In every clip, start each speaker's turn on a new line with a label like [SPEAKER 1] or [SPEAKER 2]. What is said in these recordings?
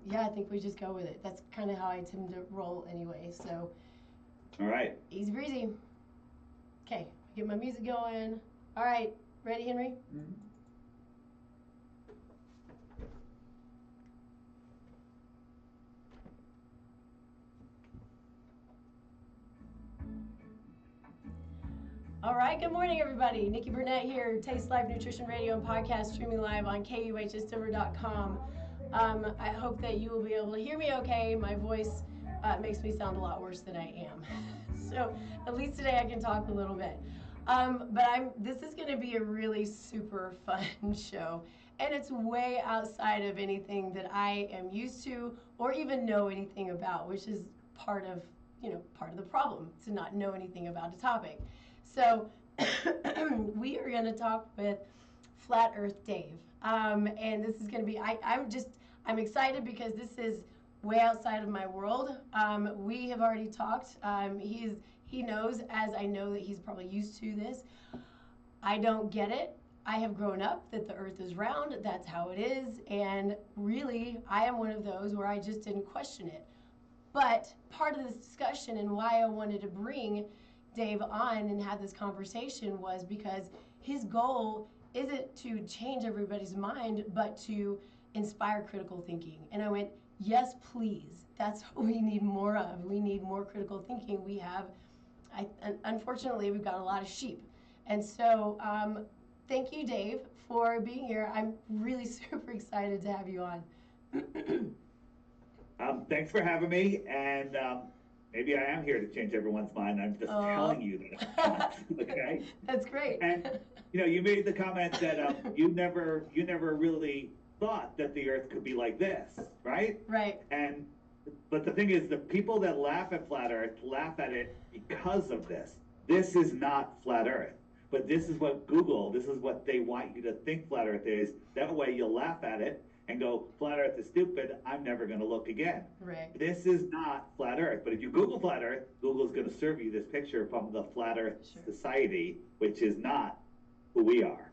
[SPEAKER 1] yeah, I think we just go with it. That's kind of how I tend to roll anyway. So,
[SPEAKER 2] All right.
[SPEAKER 1] easy breezy. Okay, get my music going. All right, ready, Henry?
[SPEAKER 2] Mhm.
[SPEAKER 1] All right, good morning, everybody. Nikki Burnett here, Taste Life Nutrition Radio and Podcast, streaming live on KUHSdenver.com. I hope that you will be able to hear me okay. My voice makes me sound a lot worse than I am. So at least today I can talk a little bit. This is going to be a really super fun show, and it's way outside of anything that I am used to or even know anything about, which is part of the problem, to not know anything about a topic. So we are going to talk with Flat Earth Dave, and this is going to be. I'm excited because this is way outside of my world. We have already talked. He knows, as I know that he's probably used to this. I don't get it. I have grown up that the earth is round, that's how it is, and really I am one of those where I just didn't question it. But part of this discussion and why I wanted to bring Dave on and have this conversation was because his goal isn't to change everybody's mind, but to inspire critical thinking. And I went, yes, please. That's what we need more of. We need more critical thinking. Unfortunately, we've got a lot of sheep. And so, thank you, Dave, for being here. I'm really super excited to have you on.
[SPEAKER 2] Thanks for having me, and maybe I am here to change everyone's mind. I'm just telling you that I'm not, okay?
[SPEAKER 1] That's great.
[SPEAKER 2] And you made the comment that you never really thought that the Earth could be like this, right?
[SPEAKER 1] Right.
[SPEAKER 2] But the thing is, the people that laugh at flat Earth laugh at it because of this. This is not flat Earth, but this is what they want you to think flat Earth is. That way you'll laugh at it and go, flat Earth is stupid, I'm never going to look again.
[SPEAKER 1] Right.
[SPEAKER 2] This is not flat Earth. But if you Google flat Earth, Google's going to serve you this picture from the Flat Earth Society, which is not who we are.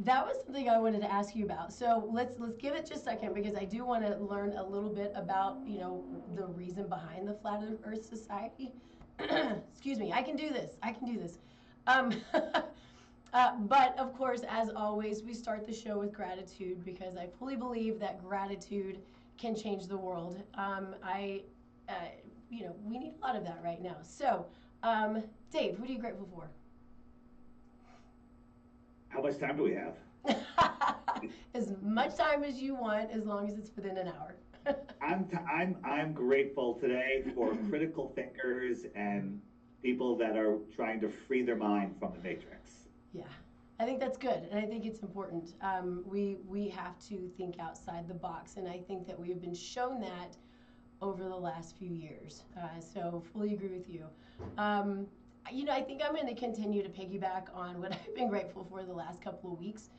[SPEAKER 1] That was something I wanted to ask you about. So let's give it just a second, because I do want to learn a little bit about the reason behind the Flat Earth Society. Excuse me, I can do this. But of course, as always, we start the show with gratitude, because I fully believe that gratitude can change the world. We need a lot of that right now. So, Dave, what are you grateful for?
[SPEAKER 2] How much time do we have?
[SPEAKER 1] As much time as you want, as long as it's within an hour.
[SPEAKER 2] I'm grateful today for critical thinkers and people that are trying to free their mind from the matrix.
[SPEAKER 1] Yeah, I think that's good, and I think it's important. We have to think outside the box, and I think that we've been shown that over the last few years. So fully agree with you. I think I'm going to continue to piggyback on what I've been grateful for the last couple of weeks,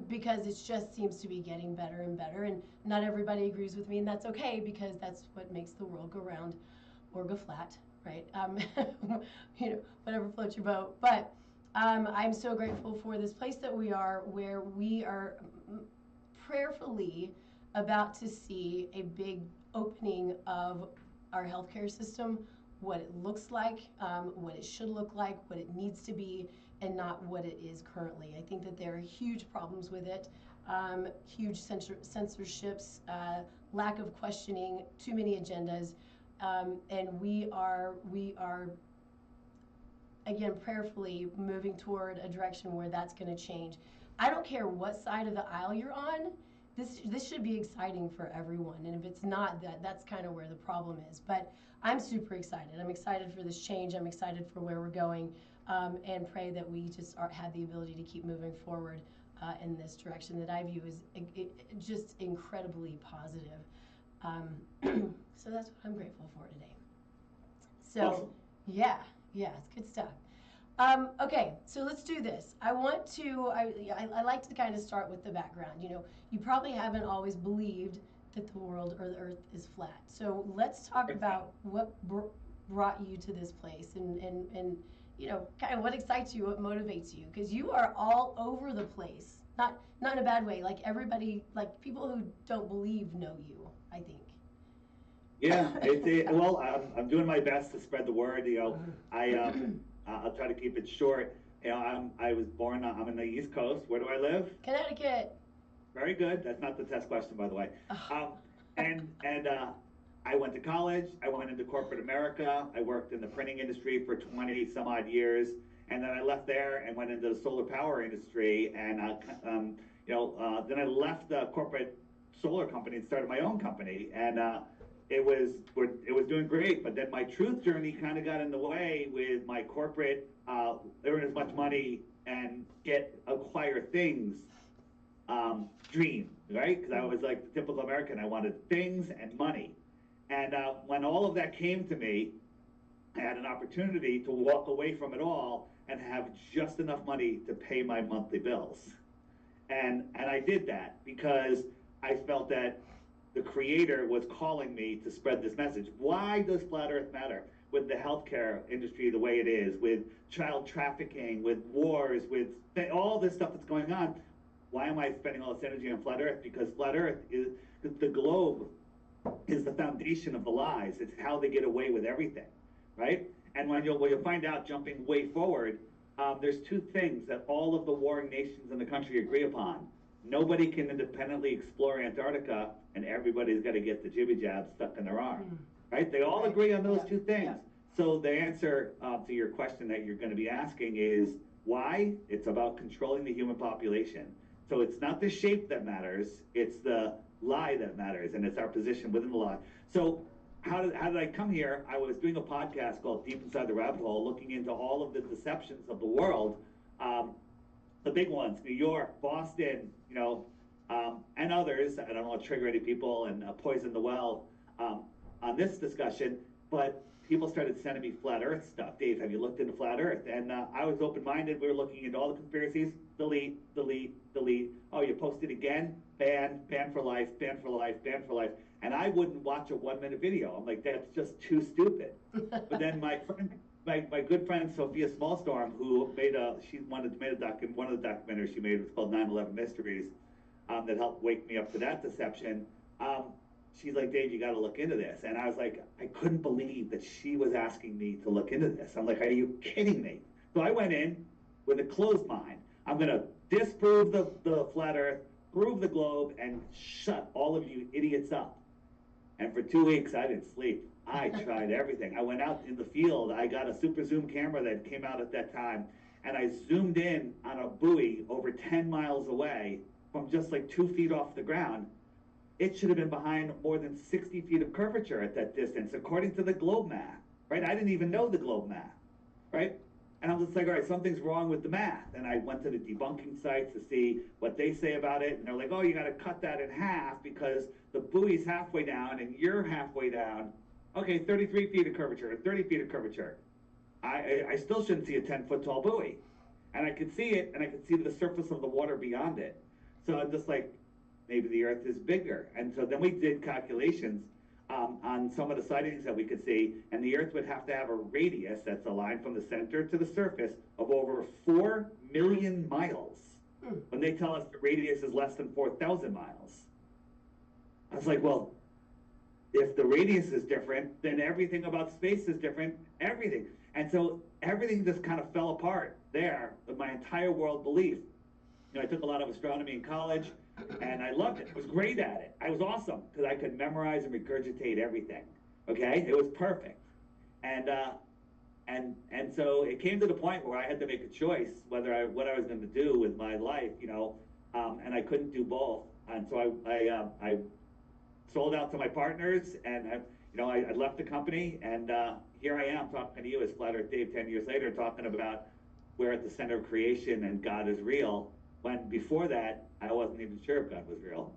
[SPEAKER 1] because it just seems to be getting better and better, and not everybody agrees with me, and that's okay, because that's what makes the world go round or go flat, right? Whatever floats your boat. But I'm so grateful for this place that we are, where we are prayerfully about to see a big opening of our healthcare system, what it looks like, what it should look like, what it needs to be, and not what it is currently. I think that there are huge problems with it, huge censorships, lack of questioning, too many agendas, and we are again prayerfully moving toward a direction where that's going to change. I don't care what side of the aisle you're on. This should be exciting for everyone, and if it's not, that's kind of where the problem is. But I'm super excited. I'm excited for this change. I'm excited for where we're going, and pray that we just have the ability to keep moving forward in this direction that I view as just incredibly positive. So that's what I'm grateful for today. So,
[SPEAKER 2] awesome.
[SPEAKER 1] Yeah, it's good stuff. Okay, so let's do this. I like to kind of start with the background. You probably haven't always believed that the world or the earth is flat. So let's talk about what brought you to this place, and kind of what excites you, what motivates you, because you are all over the place. not in a bad way. Like everybody, like people who don't believe know you, I think.
[SPEAKER 2] Yeah, well, I'm doing my best to spread the word. I'll try to keep it short. I was born. I'm in the East Coast. Where do I live?
[SPEAKER 1] Connecticut.
[SPEAKER 2] Very good. That's not the test question, by the way. And I went to college. I went into corporate America. I worked in the printing industry for 20 some odd years, and then I left there and went into the solar power industry. And then I left the corporate solar company and started my own company. And it was doing great. But then my truth journey kind of got in the way with my corporate earn as much money and acquire things dream, right? Because I was like the typical American. I wanted things and money. And when all of that came to me, I had an opportunity to walk away from it all and have just enough money to pay my monthly bills. And I did that because I felt that the Creator was calling me to spread this message. Why does Flat Earth matter? With the healthcare industry the way it is, with child trafficking, with wars, with all this stuff that's going on, why am I spending all this energy on Flat Earth? Because Flat Earth is the globe is the foundation of the lies. It's how they get away with everything, right? And when you'll find out, jumping way forward, there's two things that all of the warring nations in the country agree upon. Nobody can independently explore Antarctica, and everybody's got to get the jibby jab stuck in their arm, right? They all agree on those two things. Yeah. So the answer to your question that you're going to be asking is why? It's about controlling the human population. So it's not the shape that matters, it's the lie that matters, and it's our position within the lie. So how did I come here? I was doing a podcast called Deep Inside the Rabbit Hole, looking into all of the deceptions of the world, the big ones, New York, Boston, and others. I don't want to trigger any people and poison the well on this discussion, but people started sending me Flat Earth stuff. Dave, have you looked into Flat Earth? And I was open-minded. We were looking into all the conspiracies. Delete. Oh, you posted again? Ban for life, ban for life, ban for life. And I wouldn't watch a 1-minute video. I'm like, that's just too stupid. But then my good friend Sophia Smallstorm, who made one of the documentaries she made was called 9/11 Mysteries, that helped wake me up to that deception. She's like, Dave, you got to look into this. And I was like, I couldn't believe that she was asking me to look into this. I'm like, are you kidding me? So I went in with a closed mind. I'm going to disprove the flat earth, prove the globe, and shut all of you idiots up. And for 2 weeks, I didn't sleep. I tried everything. I went out in the field. I got a super zoom camera that came out at that time, and I zoomed in on a buoy over 10 miles away from just like 2 feet off the ground. It should have been behind more than 60 feet of curvature at that distance, according to the globe math, right? I didn't even know the globe math, right? And I'm just like, all right, something's wrong with the math. And I went to the debunking sites to see what they say about it. And they're like, oh, you got to cut that in half because the buoy's halfway down and you're halfway down. Okay, 33 feet of curvature, 30 feet of curvature. I still shouldn't see a 10-foot tall buoy. And I could see it, and I could see the surface of the water beyond it. So I'm just like, maybe the Earth is bigger. And so then we did calculations on some of the sightings that we could see, and the Earth would have to have a radius, that's a line from the center to the surface, of over 4 million miles. When they tell us the radius is less than 4,000 miles. I was like, well, if the radius is different, then everything about space is different, everything. And so everything just kind of fell apart there with my entire world belief. I took a lot of astronomy in college, and I loved it. I was great at it. I was awesome because I could memorize and regurgitate everything. Okay, it was perfect. And so it came to the point where I had to make a choice what I was going to do with my life, and I couldn't do both. And so I sold out to my partners, and I left the company, and here I am talking to you as Flat Earth Dave 10 years later, talking about we're at the center of creation and God is real. When before that, I wasn't even sure if God was real.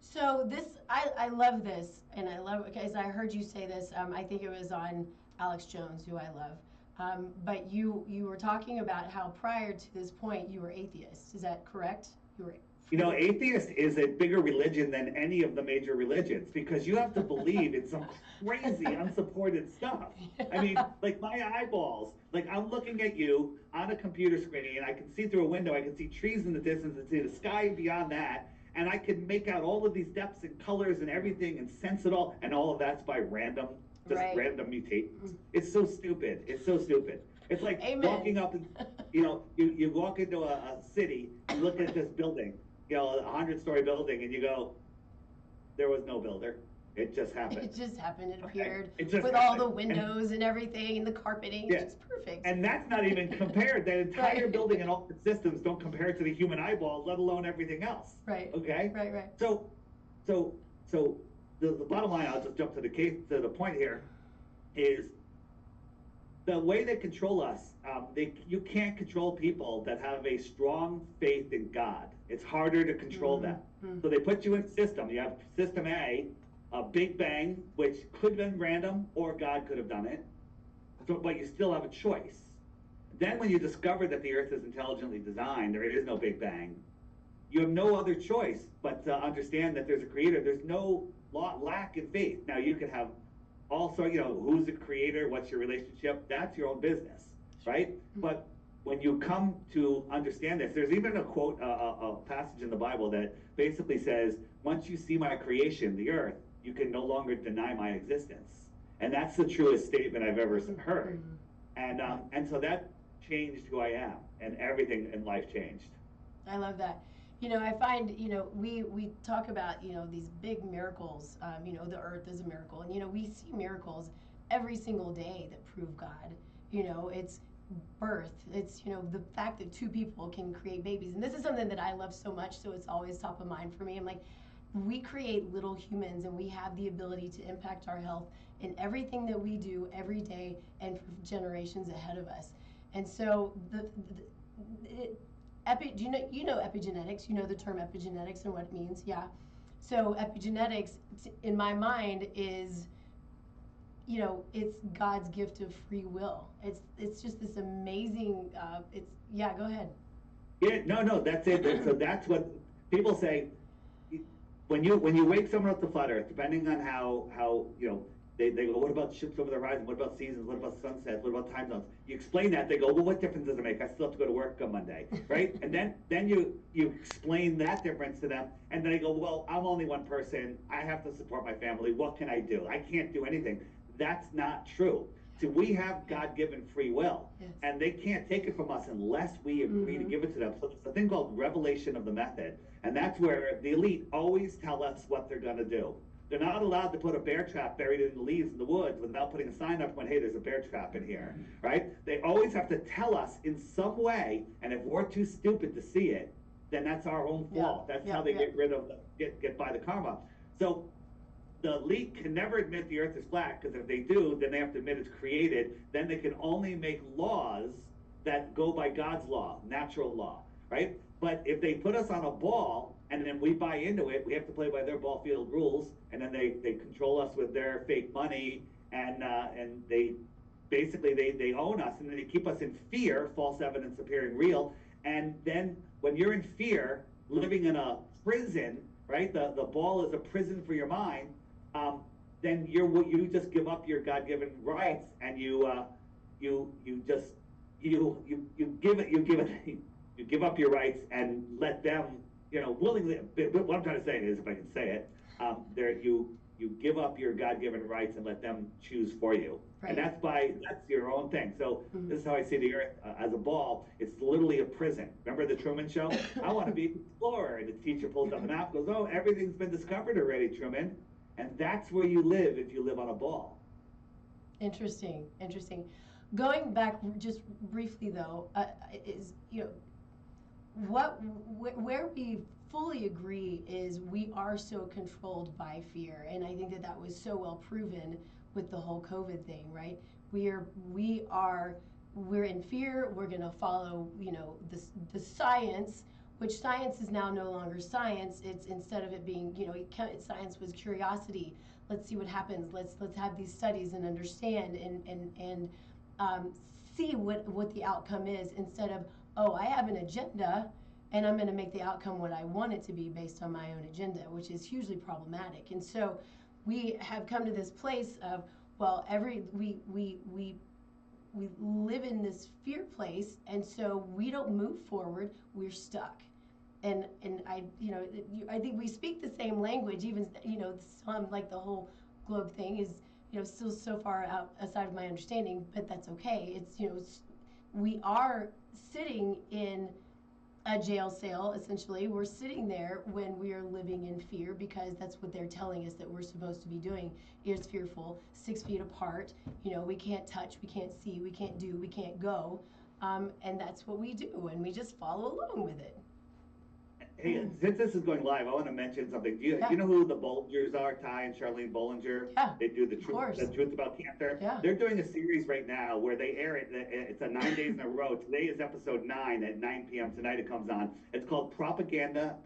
[SPEAKER 1] So I love this, and I love, because I heard you say this, I think it was on Alex Jones, who I love, but you were talking about how prior to this point you were atheist. Is that correct? You were
[SPEAKER 2] You know, atheist is a bigger religion than any of the major religions because you have to believe in some crazy, unsupported stuff. I mean, like my eyeballs, like I'm looking at you on a computer screen, and I can see through a window, I can see trees in the distance, and see the sky beyond that, and I can make out all of these depths and colors and everything and sense it all, and all of that's by random, just random mutations. It's so stupid. It's so stupid. It's like walking up and, you walk into a city, you look at this building, a 100-story building, and you go, there was no builder. It just happened.
[SPEAKER 1] It just happened. It appeared
[SPEAKER 2] it just
[SPEAKER 1] with
[SPEAKER 2] happened.
[SPEAKER 1] all the windows and everything and the carpeting. Yeah. It's just perfect.
[SPEAKER 2] And that's not even compared. The entire building and all the systems don't compare to the human eyeball, let alone everything else.
[SPEAKER 1] Right.
[SPEAKER 2] Okay.
[SPEAKER 1] Right.
[SPEAKER 2] So the bottom line, I'll just jump to the point here, is the way they control us. You can't control people that have a strong faith in God. It's harder to control them. So they put you in system. You have system A, a Big Bang, which could have been random, or God could have done it. But you still have a choice. Then when you discover that the Earth is intelligently designed, there is no Big Bang, you have no other choice but to understand that there's a creator. There's no lack in faith. Now you can have also, who's the creator, what's your relationship, that's your own business, right? But when you come to understand this, there's even a quote, a passage in the Bible that basically says, once you see my creation, the earth, you can no longer deny my existence. And that's the truest statement I've ever heard. And so that changed who I am, and everything in life changed.
[SPEAKER 1] I love that. I find, we talk about, these big miracles, the earth is a miracle. And, we see miracles every single day that prove God. It's birth. It's, the fact that two people can create babies. And this is something that I love so much, so it's always top of mind for me. I'm like, we create little humans, and we have the ability to impact our health in everything that we do every day and for generations ahead of us. And so you know epigenetics, you know the term epigenetics and what it means, yeah. So epigenetics, in my mind, is, it's God's gift of free will. It's just this amazing, go ahead.
[SPEAKER 2] Yeah, no, that's it. So that's what people say. When you wake someone up to flat Earth, depending on how they go, what about ships over the horizon? What about seasons? What about sunsets? What about time zones? You explain that, they go, well, what difference does it make? I still have to go to work on Monday, right? And then you explain that difference to them, and they go, well, I'm only one person. I have to support my family. What can I do? I can't do anything. That's not true. So we have God-given free will, and they can't take it from us unless we agree to give it to them. So there's a thing called revelation of the method, and that's where the elite always tell us what they're going to do. They're not allowed to put a bear trap buried in the leaves in the woods without putting a sign up going, hey, there's a bear trap in here, right? They always have to tell us in some way, and if we're too stupid to see it, then that's our own fault. That's how they get rid of, get by the karma. So the elite can never admit the earth is flat, because if they do, then they have to admit it's created. Then they can only make laws that go by God's law, natural law, right? But if they put us on a ball and then we buy into it, we have to play by their ball field rules, and then they control us with their fake money, and they basically they own us, and then they keep us in fear, false evidence appearing real. And then when you're in fear, living in a prison, right? The ball is a prison for your mind. Then you just give up your God-given rights, and you give up your rights and let them, willingly. What I'm trying to say is, if I can say it, you give up your God-given rights and let them choose for you, and that's your own thing. So this is how I see the earth as a ball. It's literally a prison. Remember the Truman Show? I want to be an explorer, and the teacher pulls down the map, goes, oh, everything's been discovered already, Truman. And that's where you live if you live on a ball.
[SPEAKER 1] Interesting. Going back just briefly though, is where we fully agree is we are so controlled by fear, and I think that was so well proven with the whole COVID thing, right? We're in fear. We're going to follow the science. Which science is now no longer science. It's, instead of it being, science was curiosity. Let's see what happens. Let's have these studies and understand and see what the outcome is, instead of, oh, I have an agenda, and I'm going to make the outcome what I want it to be based on my own agenda, which is hugely problematic. And so we have come to this place of, well, we live in this fear place, and so we don't move forward. We're stuck. And I think we speak the same language, even, some, like the whole globe thing is, still so far outside of my understanding, but that's okay. We are sitting in a jail cell, essentially. We're sitting there when we are living in fear, because that's what they're telling us that we're supposed to be doing, is fearful, 6 feet apart. We can't touch, we can't see, we can't do, we can't go. And that's what we do, and we just follow along with it.
[SPEAKER 2] Hey, since this is going live, I want to mention something. Do you know who the Bollingers are, Ty and Charlene Bollinger?
[SPEAKER 1] Yeah.
[SPEAKER 2] They do the truth about cancer.
[SPEAKER 1] Yeah.
[SPEAKER 2] They're doing a series right now where they air it. It's a 9 days in a row. Today is episode 9 at 9 p.m. tonight. It comes on. It's called Propaganda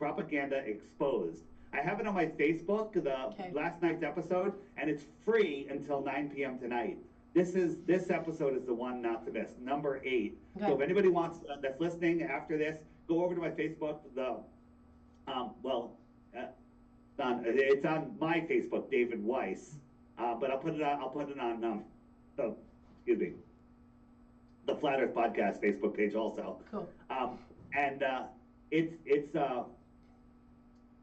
[SPEAKER 2] Exposed. I have it on my Facebook, last night's episode, and it's free until 9 p.m. tonight. This episode is the one not to miss, number 8. Okay. So if anybody wants that's listening after this, go over to my Facebook. It's on my Facebook, David Weiss, but I'll put it on the Flat Earth Podcast Facebook page also.
[SPEAKER 1] Cool.
[SPEAKER 2] It's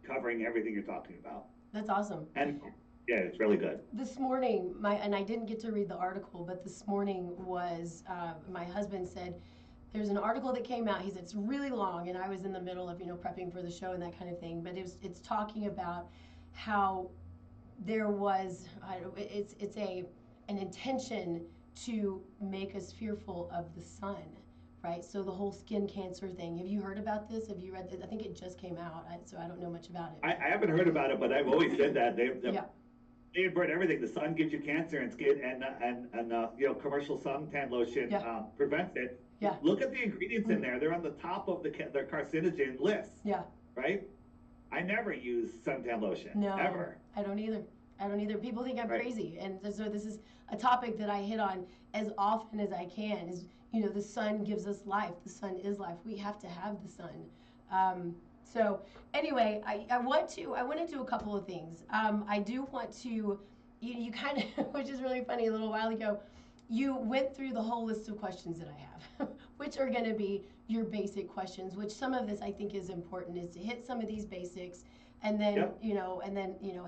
[SPEAKER 2] covering everything you're talking about.
[SPEAKER 1] That's awesome.
[SPEAKER 2] And yeah, it's really good.
[SPEAKER 1] This morning, and I didn't get to read the article, but this morning was my husband said, there's an article that came out. He said it's really long, and I was in the middle of prepping for the show and that kind of thing. But it's talking about how there was an intention to make us fearful of the sun, right? So the whole skin cancer thing. Have you heard about this? Have you read this? I think it just came out, so I don't know much about it.
[SPEAKER 2] I haven't heard about it, but I've always said that they invert everything. The sun gives you cancer, and skin and commercial suntan lotion prevents it.
[SPEAKER 1] Yeah.
[SPEAKER 2] Look at the ingredients in there. They're on the top of their carcinogen list.
[SPEAKER 1] Yeah.
[SPEAKER 2] Right? I never use suntan lotion.
[SPEAKER 1] No.
[SPEAKER 2] Ever.
[SPEAKER 1] I don't either. People think I'm crazy. And so this is a topic that I hit on as often as I can is, the sun gives us life. The sun is life. We have to have the sun. So anyway, I want to do a couple of things. I do want to, you kind of, which is really funny, a little while ago, you went through the whole list of questions that I have, which are going to be your basic questions, which some of this I think is important, is to hit some of these basics and then,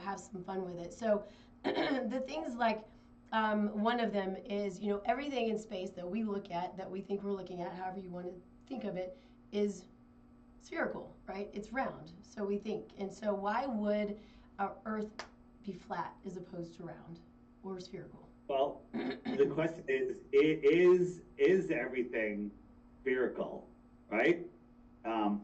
[SPEAKER 1] have some fun with it. So the things like, one of them is, everything in space that we look at, that we think we're looking at, however you want to think of it, is spherical, right? It's round, so we think. And so why would our Earth be flat as opposed to round or spherical?
[SPEAKER 2] Well, the question is everything spherical, right? So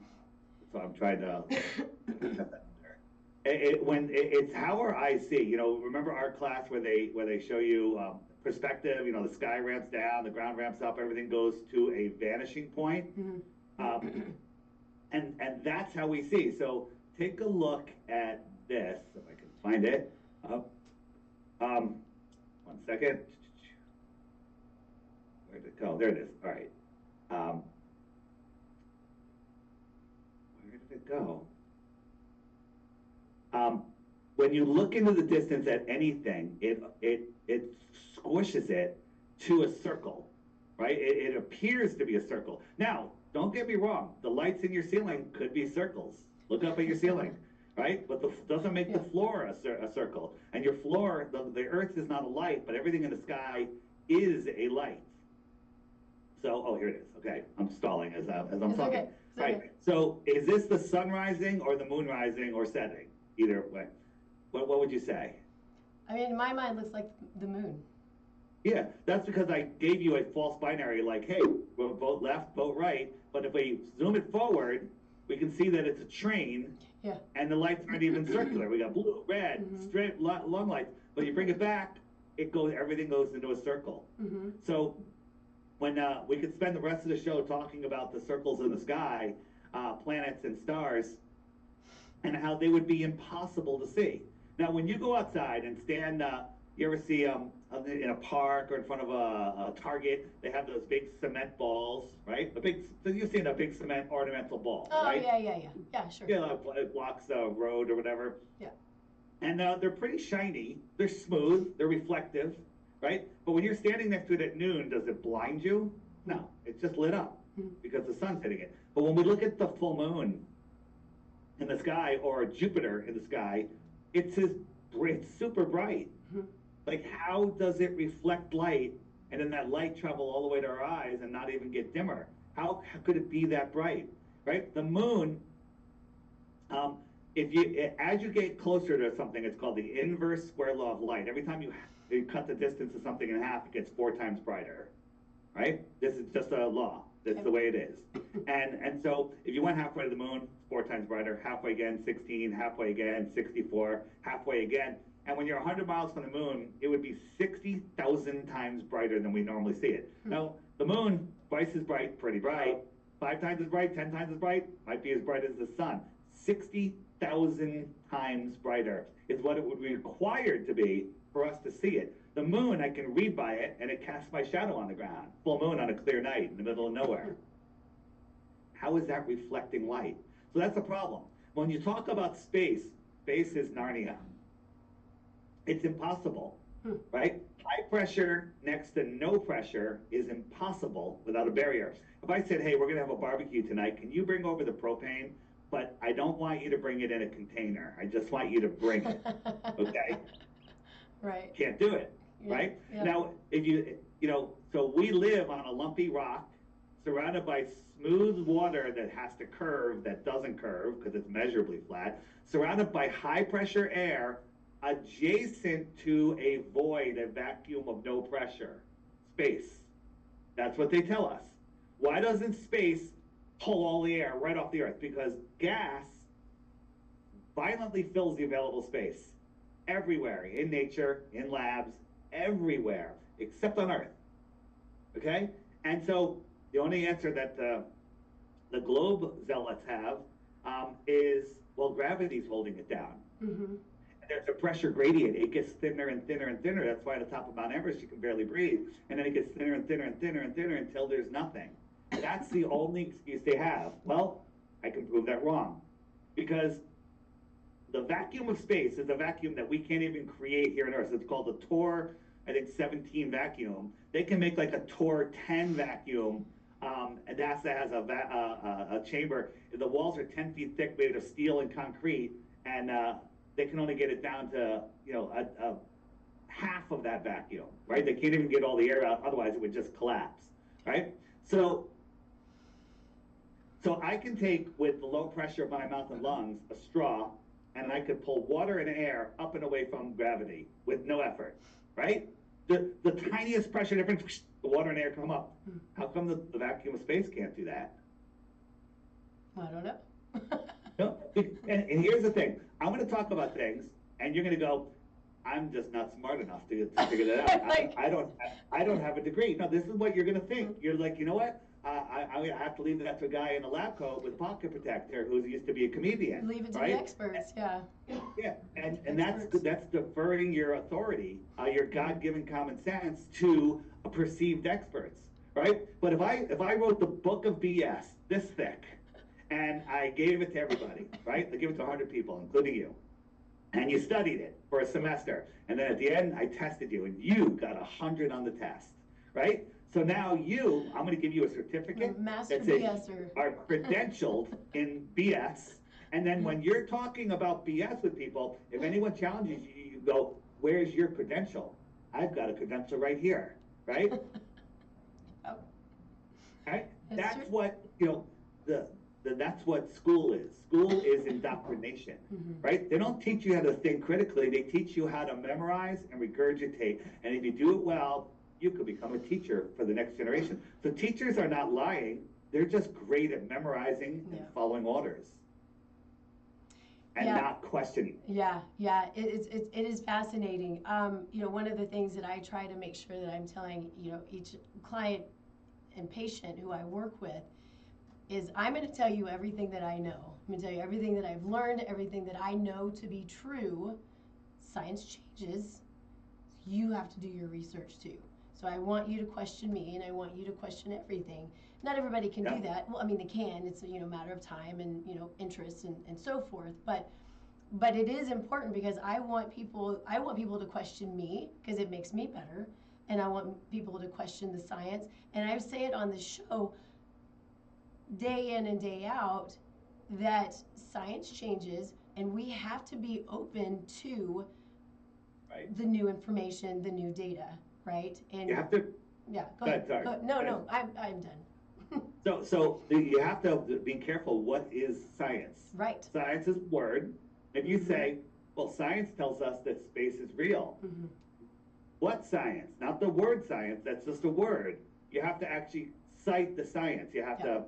[SPEAKER 2] I'm trying to get that there. It's how our eyes see. Remember our class where they show you perspective. The sky ramps down, the ground ramps up, everything goes to a vanishing point, and that's how we see. So take a look at this, if I can find it. One second. Where did it go? There it is. All right. Where did it go? When you look into the distance at anything, it squishes it to a circle, right? It appears to be a circle. Now, don't get me wrong. The lights in your ceiling could be circles. Look up at your ceiling. Right? But doesn't make the floor a circle. And your floor, the Earth is not a light, but everything in the sky is a light. So, here it is. Okay, I'm stalling as I'm talking.
[SPEAKER 1] Okay.
[SPEAKER 2] Right. Okay. So, is this the sun rising or the moon rising or setting? Either way. What would you say?
[SPEAKER 1] I mean, in my mind, it looks like the moon.
[SPEAKER 2] Yeah, that's because I gave you a false binary, like, hey, we'll vote left, vote right. But if we zoom it forward, we can see that it's a train.
[SPEAKER 1] Yeah.
[SPEAKER 2] And the lights aren't even circular. We got blue, red, straight, long lights. But you bring it back, everything goes into a circle. So when we could spend the rest of the show talking about the circles in the sky, planets and stars, and how they would be impossible to see. Now, when you go outside and stand You ever see in a park or in front of a Target, they have those big cement balls, right? So you've seen a big cement ornamental ball,
[SPEAKER 1] Oh,
[SPEAKER 2] right?
[SPEAKER 1] yeah, sure.
[SPEAKER 2] Yeah, it blocks the road or whatever.
[SPEAKER 1] Yeah.
[SPEAKER 2] And they're pretty shiny, they're smooth, they're reflective, right? But when you're standing next to it at noon, does it blind you? No, it's just lit up because the sun's hitting it. But when we look at the full moon in the sky or Jupiter in the sky, it's super bright. Like, how does it reflect light and then that light travel all the way to our eyes and not even get dimmer? How could it be that bright, right? The moon, as you get closer to something, it's called the inverse square law of light. Every time you cut the distance of something in half, it gets 4 times brighter, right? This is just a law. That's the way it is. And so if you went halfway to the moon, 4 times brighter, halfway again, 16, halfway again, 64, halfway again. And when you're 100 miles from the moon, it would be 60,000 times brighter than we normally see it. Now, the moon, twice as bright, pretty bright, 5 times as bright, 10 times as bright, might be as bright as the sun. 60,000 times brighter is what it would be required to be for us to see it. The moon, I can read by it, and it casts my shadow on the ground. Full moon on a clear night in the middle of nowhere. How is that reflecting light? So that's a problem. When you talk about space, space is Narnia. It's impossible, right? High pressure next to no pressure is impossible without a barrier. If I said, hey, we're gonna have a barbecue tonight, can you bring over the propane? But I don't want you to bring it in a container. I just want you to bring it, okay?
[SPEAKER 1] Right.
[SPEAKER 2] Can't do it, right?
[SPEAKER 1] Yeah.
[SPEAKER 2] Now, if so we live on a lumpy rock surrounded by smooth water that has to curve, that doesn't curve because it's measurably flat, surrounded by high pressure air, adjacent to a void, a vacuum of no pressure, space. That's what they tell us. Why doesn't space pull all the air right off the earth? Because gas violently fills the available space everywhere, in nature, in labs, everywhere, except on Earth, okay? And so the only answer that the globe zealots have is, well, gravity's holding it down. There's a pressure gradient. It gets thinner and thinner and thinner. That's why at the top of Mount Everest you can barely breathe. And then it gets thinner and thinner and thinner and thinner until there's nothing. That's the only excuse they have. Well, I can prove that wrong. Because the vacuum of space is a vacuum that we can't even create here on Earth. It's called the Tor, I think, 17 vacuum. They can make like a Tor 10 vacuum. And NASA has a chamber. The walls are 10 feet thick, made of steel and concrete. And they can only get it down to, a half of that vacuum, right? They can't even get all the air out, otherwise it would just collapse, right? So I can take, with the low pressure of my mouth and lungs, a straw, and I could pull water and air up and away from gravity with no effort, right? The tiniest pressure difference, the water and air come up. How come the vacuum of space can't do that?
[SPEAKER 1] I don't know.
[SPEAKER 2] No, and here's the thing. I'm going to talk about things, and you're going to go, I'm just not smart enough to figure that out. I don't have a degree. No, this is what you're going to think. You're like, you know what? I have to leave that to a guy in a lab coat with pocket protector who used to be a comedian.
[SPEAKER 1] Leave it to
[SPEAKER 2] right?
[SPEAKER 1] the experts, yeah.
[SPEAKER 2] Yeah, and that's deferring your authority, your God-given common sense to perceived experts, right? But if I wrote the book of BS this thick, and I gave it to everybody, right? I gave it to 100 people, including you, and you studied it for a semester, and then at the end I tested you, and you got 100 on the test, right? So now I'm going to give you a certificate
[SPEAKER 1] Master
[SPEAKER 2] that says
[SPEAKER 1] BSer.
[SPEAKER 2] are credentialed in BS. And then when you're talking about BS with people, if anyone challenges you, you go, where's your credential? I've got a credential right here, right?
[SPEAKER 1] Oh.
[SPEAKER 2] Right?
[SPEAKER 1] That's
[SPEAKER 2] That's
[SPEAKER 1] true.
[SPEAKER 2] what, that's what school is. School is indoctrination, right? They don't teach you how to think critically. They teach you how to memorize and regurgitate. And if you do it well, you could become a teacher for the next generation. So teachers are not lying. They're just great at memorizing and following orders and not questioning.
[SPEAKER 1] Yeah. It is fascinating. One of the things that I try to make sure that I'm telling, each client and patient who I work with is I'm going to tell you everything that I know. I'm going to tell you everything that I've learned, everything that I know to be true. Science changes. you have to do your research too. So I want you to question me, and I want you to question everything. Not everybody can do that. Well, I mean, they can. It's a matter of time and interest and so forth. But it is important because I want people to question me because it makes me better, and I want people to question the science. And I say it on the show day in and day out that science changes, and we have to be open to the new information, the new data, right? And
[SPEAKER 2] you have to.
[SPEAKER 1] Yeah, go ahead.
[SPEAKER 2] Sorry.
[SPEAKER 1] No, I'm done.
[SPEAKER 2] So you have to be careful. What is science?
[SPEAKER 1] Right.
[SPEAKER 2] Science is a word. If you say, well, science tells us that space is real. What science? Not the word science. That's just a word. You have to actually cite the science. You have to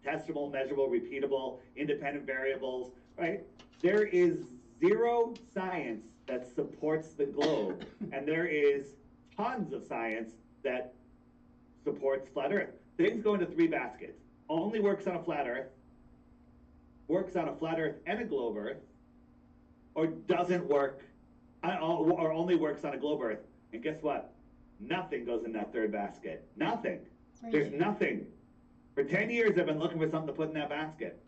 [SPEAKER 2] testable, measurable, repeatable, independent variables, right? There is zero science that supports the globe, and there is tons of science that supports flat Earth. Things go into three baskets. Only works on a flat Earth, works on a flat Earth and a globe Earth, or doesn't work, or only works on a globe Earth. And guess what? Nothing goes in that third basket. Nothing. There's nothing. For 10 years, I've been looking for something to put in that basket.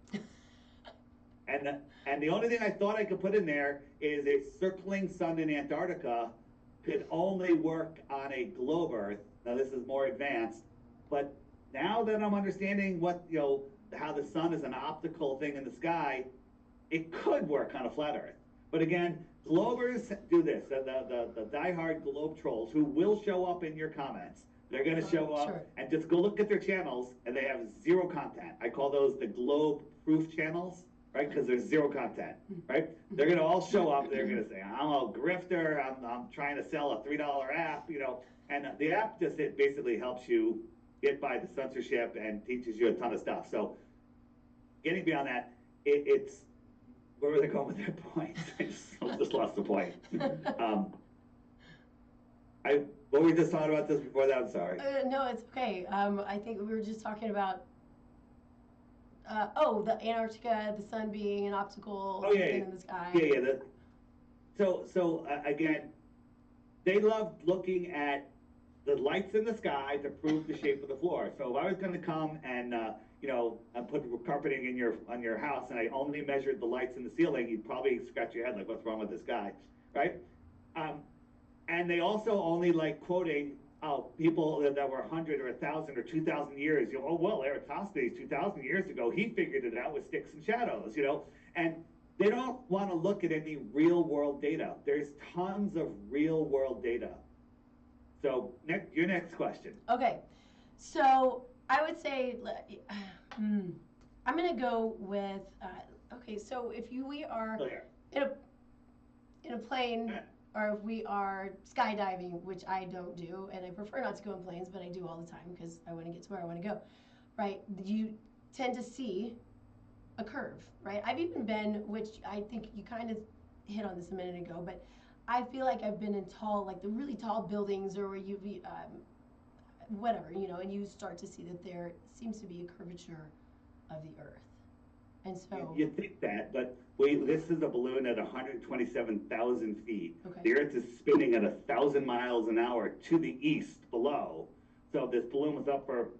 [SPEAKER 2] And the only thing I thought I could put in there is a circling sun in Antarctica could only work on a globe Earth. Now this is more advanced, but now that I'm understanding what, how the sun is an optical thing in the sky, it could work on a flat Earth. But again, globers do this. The diehard globe trolls who will show up in your comments. They're going to show up and just go look at their channels, and they have zero content. I call those the globe proof channels, right? Because there's zero content, right? They're going to all show up. They're going to say, I'm a grifter. I'm trying to sell a $3 app, and the app just basically helps you get by the censorship and teaches you a ton of stuff. So getting beyond that, it's where was I going with that point? I just lost the point. What were we just talking about this before that? I'm sorry.
[SPEAKER 1] No, it's okay. I think we were just talking about the Antarctica, the sun being an optical thing in the sky.
[SPEAKER 2] Yeah. So again, they loved looking at the lights in the sky to prove the shape of the floor. So if I was going to come and and put carpeting on your house, and I only measured the lights in the ceiling, you'd probably scratch your head like, what's wrong with this guy, right? And they also only like quoting people that were 100 or 1,000 or 2,000 years. Oh well, Eratosthenes 2,000 years ago, he figured it out with sticks and shadows, and they don't want to look at any real world data. There's tons of real world data. So your next question.
[SPEAKER 1] Okay, so I would say I'm going to go with so if we are in a plane, or if we are skydiving, which I don't do, and I prefer not to go in planes, but I do all the time because I want to get to where I want to go, right? You tend to see a curve, right? I've even been, which I think you kind of hit on this a minute ago, but I feel like I've been in the really tall buildings, or where you whatever, and you start to see that there seems to be a curvature of the Earth. And so
[SPEAKER 2] you think that, but this is a balloon at 127,000 feet.
[SPEAKER 1] Okay.
[SPEAKER 2] The Earth is spinning at 1,000 miles an hour to the east below. So if this balloon was up for